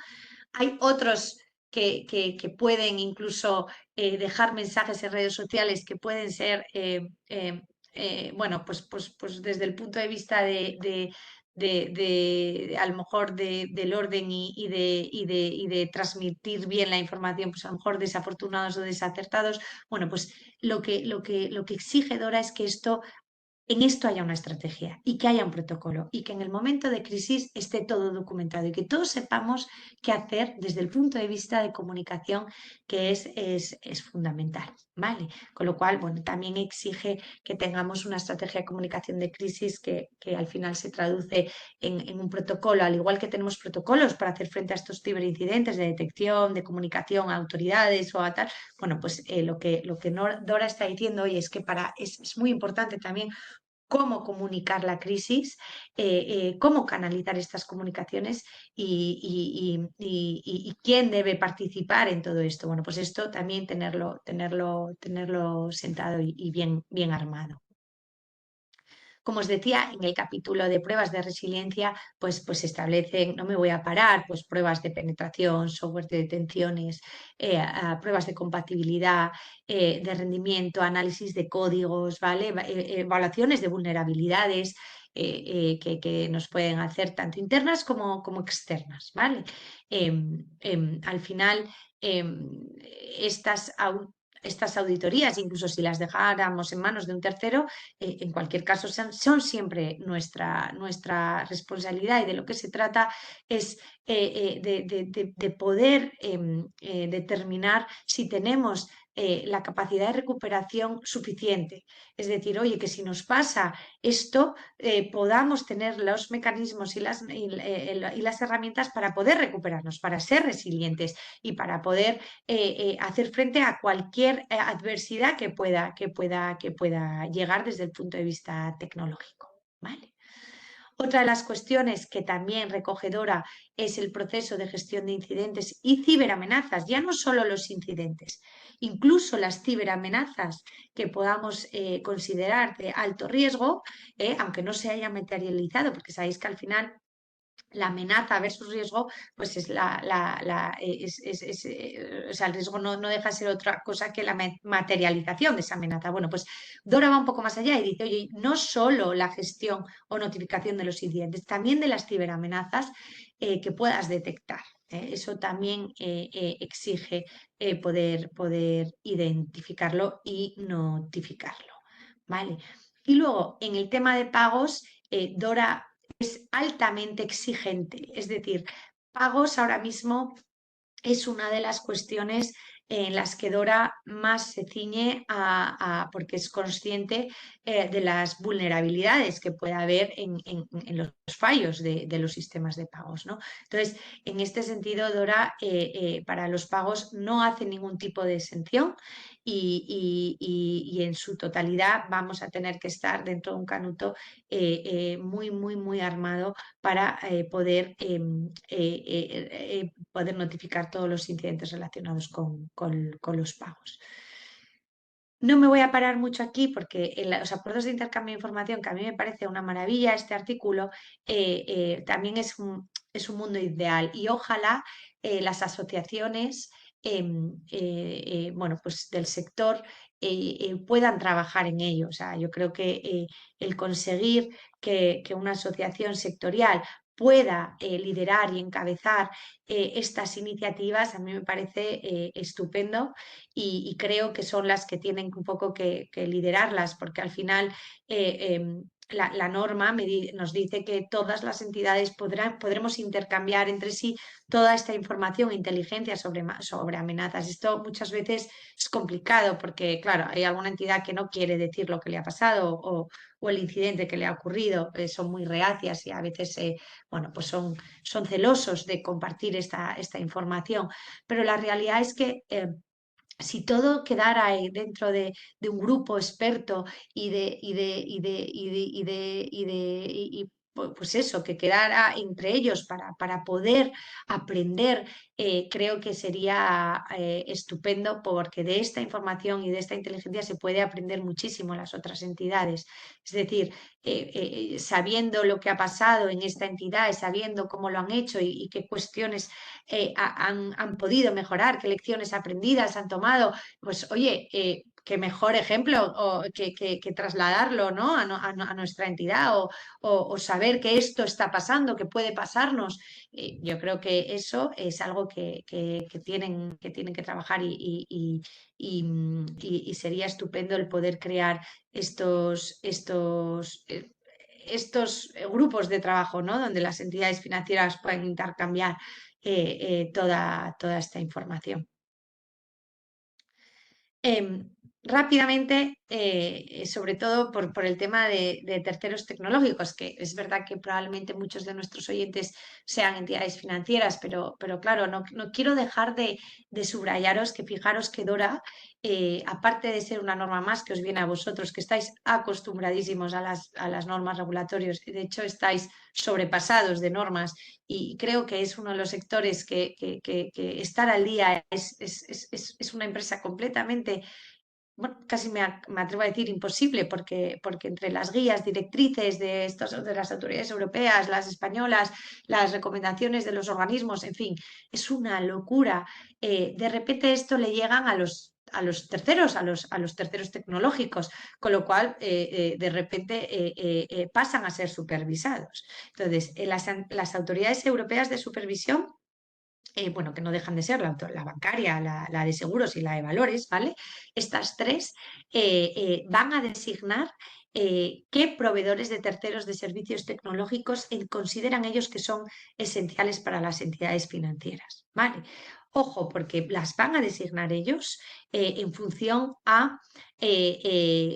Hay otros que pueden incluso dejar mensajes en redes sociales que pueden ser, bueno, pues desde el punto de vista a lo mejor del orden y de transmitir bien la información, pues a lo mejor desafortunados o desacertados. Bueno, pues lo que exige Dora es que en esto haya una estrategia y que haya un protocolo y que en el momento de crisis esté todo documentado y que todos sepamos qué hacer desde el punto de vista de comunicación, que es fundamental, ¿vale? Con lo cual, bueno, también exige que tengamos una estrategia de comunicación de crisis que al final se traduce en un protocolo, al igual que tenemos protocolos para hacer frente a estos ciberincidentes de detección, de comunicación a autoridades o a tal. Bueno, pues lo que Dora está diciendo hoy es que es muy importante también cómo comunicar la crisis, cómo canalizar estas comunicaciones y quién debe participar en todo esto. Bueno, pues esto también tenerlo sentado y bien armado. Como os decía, en el capítulo de pruebas de resiliencia, pues se establecen, no me voy a parar, pues pruebas de penetración, software de detenciones, pruebas de compatibilidad, de rendimiento, análisis de códigos, ¿vale? Evaluaciones de vulnerabilidades. Que nos pueden hacer tanto internas como externas, ¿vale? Al final, estas estas auditorías, incluso si las dejáramos en manos de un tercero, en cualquier caso son siempre nuestra responsabilidad y de lo que se trata es de poder determinar si tenemos la capacidad de recuperación suficiente. Es decir, oye, que si nos pasa esto, podamos tener los mecanismos y las herramientas para poder recuperarnos, para ser resilientes y para poder hacer frente a cualquier adversidad que pueda llegar desde el punto de vista tecnológico. ¿Vale? Otra de las cuestiones que también recoge Dora es el proceso de gestión de incidentes y ciberamenazas, ya no solo los incidentes, incluso las ciberamenazas que podamos considerar de alto riesgo, aunque no se haya materializado, porque sabéis que al final la amenaza versus riesgo, pues es o sea, el riesgo no deja de ser otra cosa que la materialización de esa amenaza. Bueno, pues Dora va un poco más allá y dice, oye, no solo la gestión o notificación de los incidentes, también de las ciberamenazas que puedas detectar. Eso también exige poder identificarlo y notificarlo. ¿Vale? Y luego, en el tema de pagos, Dora es altamente exigente, es decir, pagos ahora mismo es una de las cuestiones en las que Dora más se ciñe porque es consciente de las vulnerabilidades que puede haber en los fallos de los sistemas de pagos, ¿no? Entonces, en este sentido, Dora para los pagos no hace ningún tipo de exención y en su totalidad vamos a tener que estar dentro de un canuto muy armado para poder notificar todos los incidentes relacionados con los pagos. No me voy a parar mucho aquí porque en los acuerdos de intercambio de información, que a mí me parece una maravilla este artículo, también es un mundo ideal y ojalá las asociaciones bueno, pues del sector puedan trabajar en ello. O sea, yo creo que el conseguir que una asociación sectorial pueda liderar y encabezar estas iniciativas, a mí me parece estupendo y creo que son las que tienen un poco que liderarlas, porque al final la norma nos dice que todas las entidades podremos intercambiar entre sí toda esta información e inteligencia sobre amenazas. Esto muchas veces es complicado porque, claro, hay alguna entidad que no quiere decir lo que le ha pasado o el incidente que le ha ocurrido, son muy reacias y a veces bueno, pues son celosos de compartir esta información. Pero la realidad es que si todo quedara dentro de un grupo experto pues eso, que quedara entre ellos para poder aprender, creo que sería estupendo porque de esta información y de esta inteligencia se puede aprender muchísimo en las otras entidades. Es decir, sabiendo lo que ha pasado en esta entidad, sabiendo cómo lo han hecho y qué cuestiones han podido mejorar, qué lecciones aprendidas han tomado, pues oye, qué mejor ejemplo que trasladarlo, ¿no? A nuestra entidad o saber que esto está pasando, que puede pasarnos. Yo creo que eso es algo que tienen que trabajar y sería estupendo el poder crear estos grupos de trabajo, ¿no? Donde las entidades financieras pueden intercambiar toda esta información. Rápidamente, sobre todo por el tema de terceros tecnológicos, que es verdad que probablemente muchos de nuestros oyentes sean entidades financieras, pero claro, no quiero dejar de subrayaros que fijaros que DORA, aparte de ser una norma más que os viene a vosotros, que estáis acostumbradísimos a las normas regulatorias, de hecho estáis sobrepasados de normas y creo que es uno de los sectores que estar al día es una empresa completamente, bueno, casi me atrevo a decir imposible, porque entre las guías directrices de las autoridades europeas, las españolas, las recomendaciones de los organismos, en fin, es una locura. De repente esto le llegan a los terceros, a los terceros tecnológicos, con lo cual de repente pasan a ser supervisados. Entonces, las autoridades europeas de supervisión, bueno, que no dejan de ser la bancaria, la de seguros y la de valores, ¿vale? Estas tres van a designar qué proveedores de terceros de servicios tecnológicos consideran ellos que son esenciales para las entidades financieras, ¿vale? Ojo, porque las van a designar ellos en función a,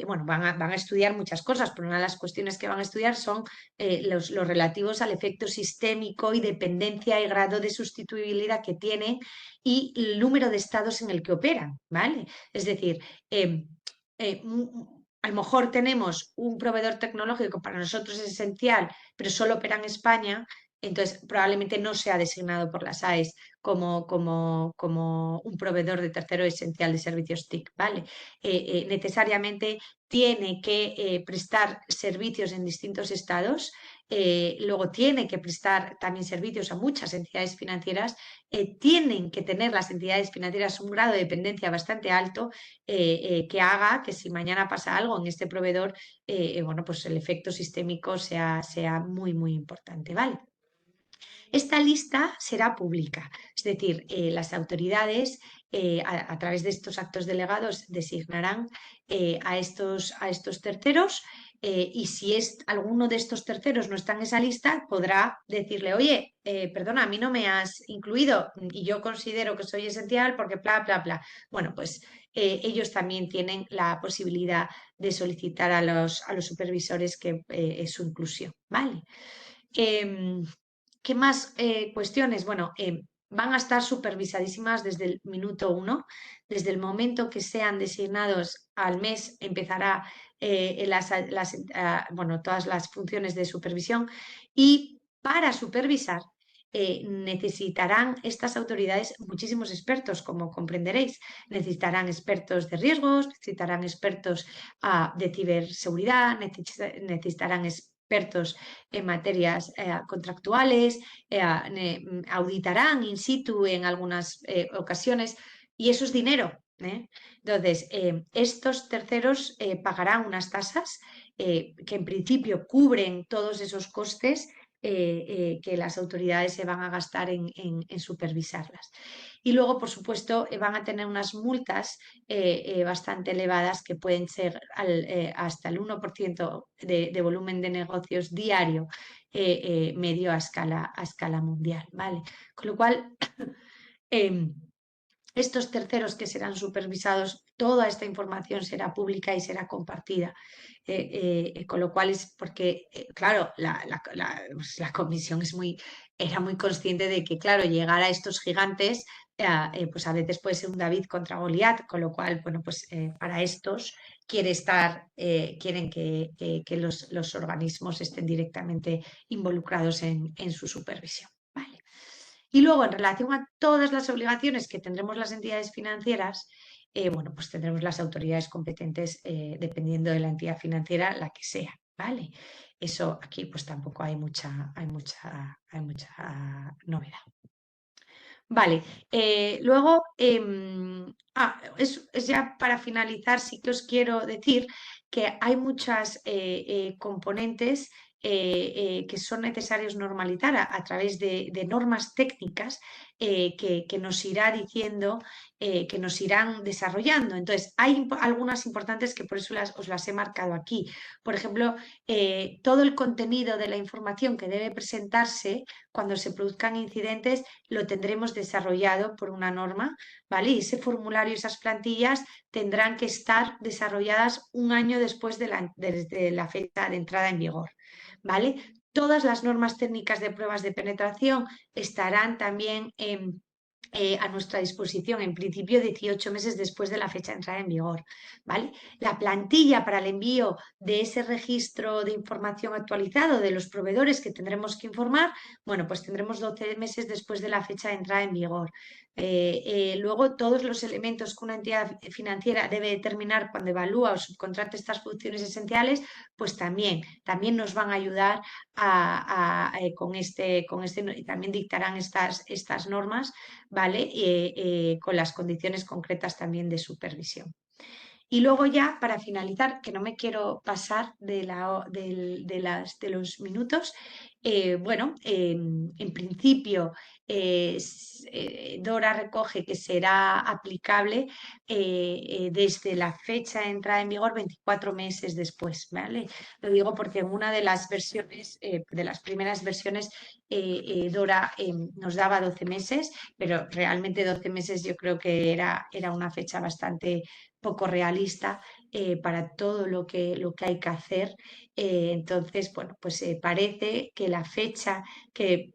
bueno, van a estudiar muchas cosas, pero una de las cuestiones que van a estudiar son los relativos al efecto sistémico y dependencia y grado de sustituibilidad que tienen y el número de estados en el que operan, ¿vale? Es decir, eh, a lo mejor tenemos un proveedor tecnológico que para nosotros es esencial, pero solo opera en España, entonces probablemente no sea designado por las AES como un proveedor de tercero esencial de servicios TIC, ¿vale? Necesariamente tiene que prestar servicios en distintos estados, luego tiene que prestar también servicios a muchas entidades financieras, tienen que tener las entidades financieras un grado de dependencia bastante alto que haga que si mañana pasa algo en este proveedor, bueno, pues el efecto sistémico sea muy, muy importante, ¿vale? Esta lista será pública, es decir, las autoridades a través de estos actos delegados designarán a estos terceros y si alguno de estos terceros no está en esa lista, podrá decirle, oye, perdona, a mí no me has incluido y yo considero que soy esencial porque bla, bla, bla. Bueno, pues ellos también tienen la posibilidad de solicitar a los supervisores que su inclusión, ¿vale? Em, ¿Qué más cuestiones? Bueno, van a estar supervisadísimas desde el minuto 1, desde el momento que sean designados al mes empezará bueno, todas las funciones de supervisión y para supervisar necesitarán estas autoridades muchísimos expertos, como comprenderéis. Necesitarán expertos de riesgos, necesitarán expertos de ciberseguridad, necesitarán expertos en materias contractuales, auditarán in situ en algunas ocasiones y eso es dinero. Entonces, estos terceros pagarán unas tasas que en principio cubren todos esos costes que las autoridades se van a gastar en supervisarlas. Y luego, por supuesto, van a tener unas multas bastante elevadas que pueden ser hasta el 1% de volumen de negocios diario medio a escala mundial, ¿vale? Con lo cual, em, estos terceros que serán supervisados, toda esta información será pública y será compartida. Con lo cual es porque, claro, pues, la comisión era muy consciente de que, claro, llegar a estos gigantes, pues a veces puede ser un David contra Goliat, con lo cual, bueno, pues para estos quieren que los organismos estén directamente involucrados en su supervisión. ¿Vale? Y luego, en relación a todas las obligaciones que tendremos las entidades financieras, bueno, pues tendremos las autoridades competentes dependiendo de la entidad financiera, la que sea, ¿vale? Eso aquí pues tampoco hay mucha novedad. Vale, luego, es ya para finalizar, sí que os quiero decir que hay muchas componentes que son necesarios normalizar a través de normas técnicas que nos irá diciendo, que nos irán desarrollando. Entonces, hay algunas importantes que por eso os las he marcado aquí. Por ejemplo, todo el contenido de la información que debe presentarse cuando se produzcan incidentes lo tendremos desarrollado por una norma, ¿vale? Y ese formulario, esas plantillas tendrán que estar desarrolladas un año después desde la fecha de entrada en vigor, ¿vale? Todas las normas técnicas de pruebas de penetración estarán también a nuestra disposición, en principio 18 meses después de la fecha de entrada en vigor, ¿vale? La plantilla para el envío de ese registro de información actualizado de los proveedores que tendremos que informar, bueno, pues tendremos 12 meses después de la fecha de entrada en vigor. Luego, todos los elementos que una entidad financiera debe determinar cuando evalúa o subcontrata estas funciones esenciales, pues también nos van a ayudar y también dictarán estas normas, ¿vale? Con las condiciones concretas también de supervisión. Y luego ya, para finalizar, que no me quiero pasar de los minutos, bueno, en principio Dora recoge que será aplicable desde la fecha de entrada en vigor 24 meses después, ¿vale? Lo digo porque en una de las versiones, de las primeras versiones, Dora nos daba 12 meses, pero realmente 12 meses yo creo que era una fecha bastante poco realista para todo lo que hay que hacer. Entonces, bueno, pues parece que la fecha que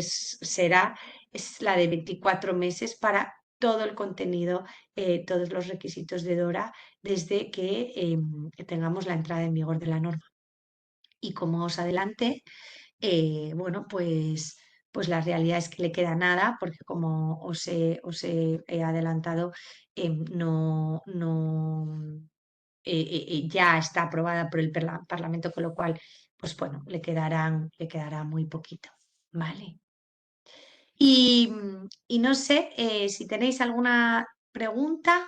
será es la de 24 meses para todo el contenido, todos los requisitos de Dora desde que tengamos la entrada en vigor de la norma. Y como os adelanté, bueno, pues la realidad es que le queda nada, porque como os he adelantado, ya está aprobada por el Parlamento, con lo cual, pues bueno, le quedará muy poquito. Vale. Y no sé si tenéis alguna pregunta.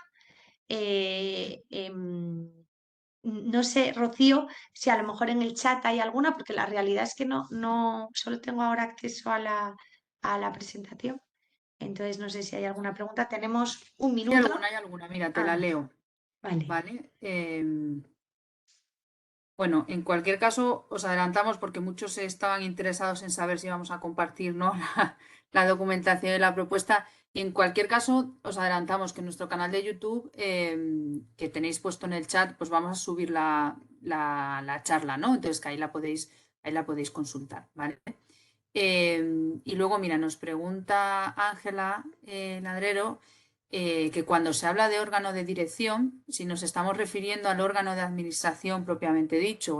No sé, Rocío, si a lo mejor en el chat hay alguna, porque la realidad es que no solo tengo ahora acceso a la presentación. Entonces no sé si hay alguna pregunta. Tenemos un minuto. Hay alguna, mira, te la Ah, leo, vale. ¿vale? Bueno, en cualquier caso, os adelantamos porque muchos estaban interesados en saber si vamos a compartir, ¿no? la documentación de la propuesta. Y en cualquier caso, os adelantamos que en nuestro canal de YouTube, que tenéis puesto en el chat, pues vamos a subir la charla, ¿no? Entonces que ahí la podéis consultar, ¿vale? Y luego, mira, nos pregunta Ángela Ladrero que cuando se habla de órgano de dirección, si nos estamos refiriendo al órgano de administración propiamente dicho,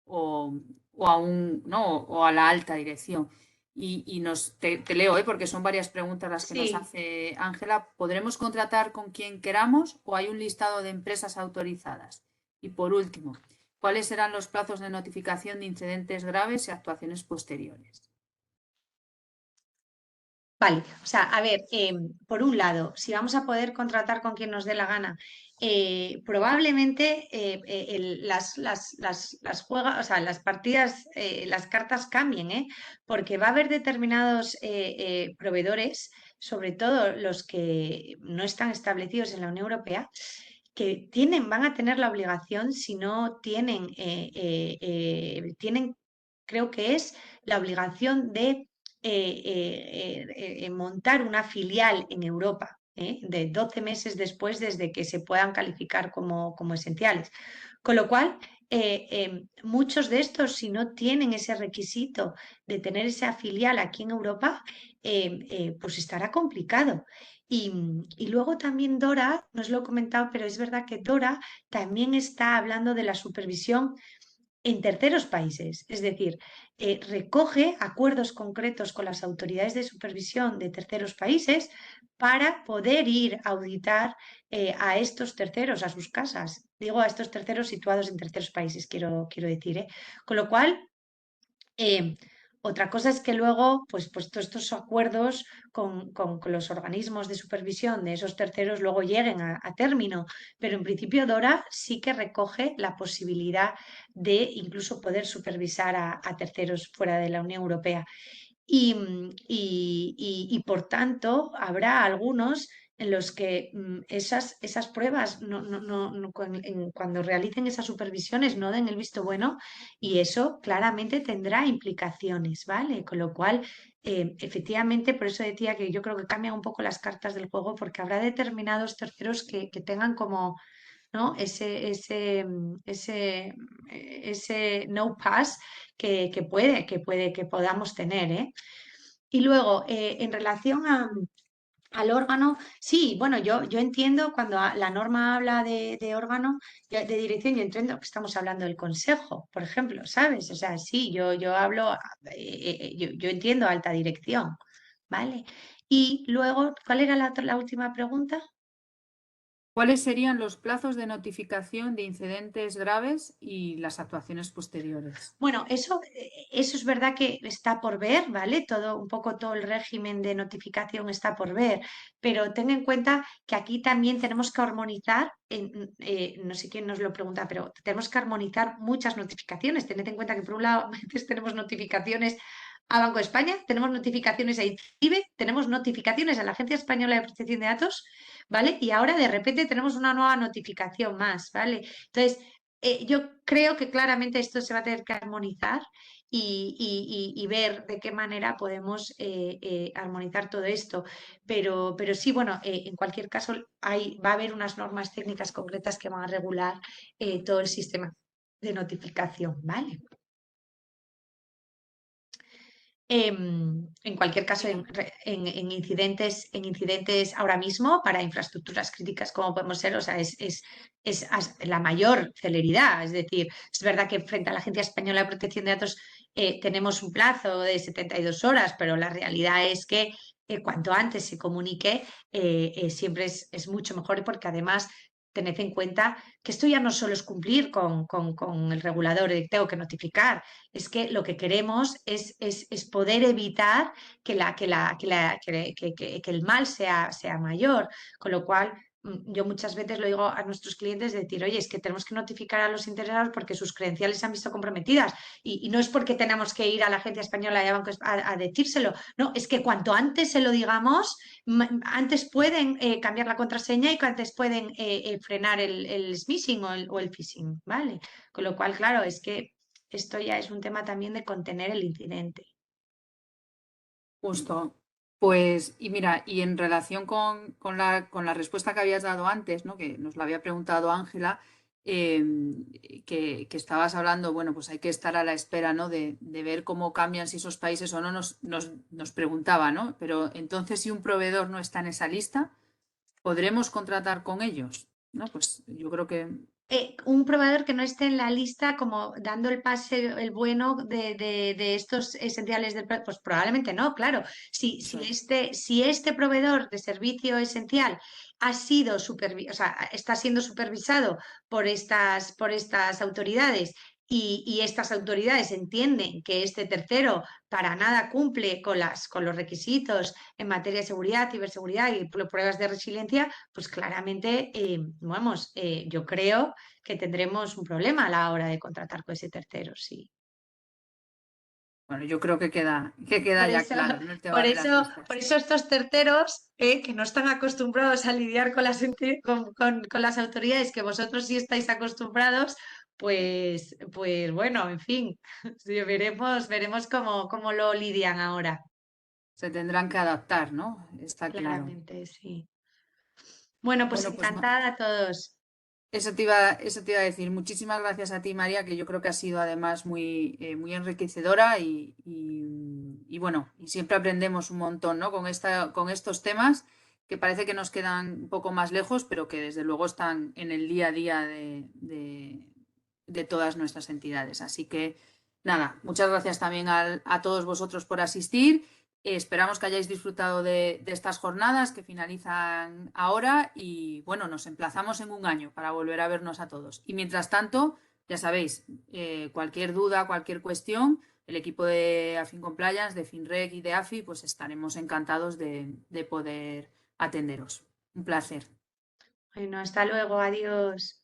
o, o a ¿no? o a la alta dirección. Y te leo, porque son varias preguntas las que nos Sí. hace Ángela. ¿Podremos contratar con quien queramos o hay un listado de empresas autorizadas? Y por último, ¿cuáles serán los plazos de notificación de incidentes graves y actuaciones posteriores? Vale, o sea, a ver, por un lado, si vamos a poder contratar con quien nos dé la gana, probablemente o sea, las partidas, las cartas cambien, porque va a haber determinados proveedores, sobre todo los que no están establecidos en la Unión Europea, que van a tener la obligación, si no tienen, creo que es la obligación de montar una filial en Europa, de 12 meses después desde que se puedan calificar como esenciales. Con lo cual, muchos de estos, si no tienen ese requisito de tener esa filial aquí en Europa, pues estará complicado. Y luego también Dora, no os lo he comentado, pero es verdad que Dora también está hablando de la supervisión en terceros países, es decir, recoge acuerdos concretos con las autoridades de supervisión de terceros países para poder ir a auditar a estos terceros, a sus casas. Digo a estos terceros situados en terceros países, quiero decir. Con lo cual, eh, otra cosa es que luego, pues todos estos acuerdos con los organismos de supervisión de esos terceros luego lleguen a término, pero en principio Dora sí que recoge la posibilidad de incluso poder supervisar a terceros fuera de la Unión Europea. Y por tanto, habrá algunos en los que esas pruebas, cuando realicen esas supervisiones, no den el visto bueno y eso claramente tendrá implicaciones, ¿vale? Con lo cual, efectivamente, por eso decía que yo creo que cambian un poco las cartas del juego porque habrá determinados terceros que tengan como, ¿no? Ese no pass que podamos tener, ¿eh? Y luego, en relación al órgano, sí, bueno, yo entiendo cuando la norma habla de órgano de dirección, yo entiendo que estamos hablando del consejo, por ejemplo, ¿sabes? O sea, sí, yo hablo, yo entiendo alta dirección, ¿vale? Y luego, ¿cuál era la última pregunta? ¿Cuáles serían los plazos de notificación de incidentes graves y las actuaciones posteriores? Bueno, eso es verdad que está por ver, ¿vale? Un poco todo el régimen de notificación está por ver, pero ten en cuenta que aquí también tenemos que armonizar, no sé quién nos lo pregunta, pero tenemos que armonizar muchas notificaciones. Tened en cuenta que por un lado a veces tenemos notificaciones a Banco de España, tenemos notificaciones a INCIBE, tenemos notificaciones a la Agencia Española de Protección de Datos, ¿vale? Y ahora de repente tenemos una nueva notificación más, ¿vale? Entonces, yo creo que claramente esto se va a tener que armonizar y ver de qué manera podemos armonizar todo esto. Pero sí, bueno, en cualquier caso va a haber unas normas técnicas concretas que van a regular todo el sistema de notificación, ¿vale? En cualquier caso, en incidentes ahora mismo para infraestructuras críticas como podemos ser, o sea, es la mayor celeridad. Es decir, es verdad que frente a la Agencia Española de Protección de Datos tenemos un plazo de 72 horas, pero la realidad es que cuanto antes se comunique, siempre es mucho mejor porque además tened en cuenta que esto ya no solo es cumplir con el regulador de tengo que notificar, es que lo que queremos es poder evitar que el mal sea mayor. Con lo cual, yo muchas veces lo digo a nuestros clientes, decir, oye, es que tenemos que notificar a los interesados porque sus credenciales se han visto comprometidas. Y no es porque tenemos que ir a la Agencia Española y a Banco a decírselo. No, es que cuanto antes se lo digamos, antes pueden cambiar la contraseña y antes pueden frenar el smishing o el phishing, ¿vale? Con lo cual, claro, es que esto ya es un tema también de contener el incidente. Justo. Pues, y mira, y en relación con la respuesta que habías dado antes, ¿no? Que nos la había preguntado Ángela, que estabas hablando, bueno, pues hay que estar a la espera, ¿no? De ver cómo cambian si esos países o no, nos preguntaba, ¿no? Pero entonces, si un proveedor no está en esa lista, ¿podremos contratar con ellos? ¿No? Pues yo creo que Un proveedor que no esté en la lista como dando el pase, el bueno de estos esenciales pues probablemente no, claro. Si, eso si, es. este, si este proveedor de servicio esencial ha sido o sea, está siendo supervisado por estas autoridades y estas autoridades entienden que este tercero para nada cumple con los requisitos en materia de seguridad, ciberseguridad y pruebas de resiliencia, pues claramente, vamos, yo creo que tendremos un problema a la hora de contratar con ese tercero, sí. Bueno, yo creo que queda Por ya eso, claro, ¿no? El tema de las por listas. eso estos terceros, que no están acostumbrados a lidiar con con las autoridades, que vosotros sí estáis acostumbrados, pues bueno, en fin, sí, veremos cómo lo lidian ahora. Se tendrán que adaptar, ¿no? Está claro. Claramente, sí. Bueno, pues Bueno, pues encantada a todos. eso te iba a decir. Muchísimas gracias a ti, María, que yo creo que ha sido además muy enriquecedora y bueno, y siempre aprendemos un montón, ¿no? Con estos temas que parece que nos quedan un poco más lejos, pero que desde luego están en el día a día de todas nuestras entidades. Así que nada, muchas gracias también a todos vosotros por asistir. Esperamos que hayáis disfrutado de estas jornadas que finalizan ahora y bueno, nos emplazamos en un año para volver a vernos a todos. Y mientras tanto, ya sabéis, cualquier duda, cualquier cuestión, el equipo de AFIN Compliance, de FinReg y de AFI, pues estaremos encantados de poder atenderos. Un placer. Bueno, hasta luego, adiós.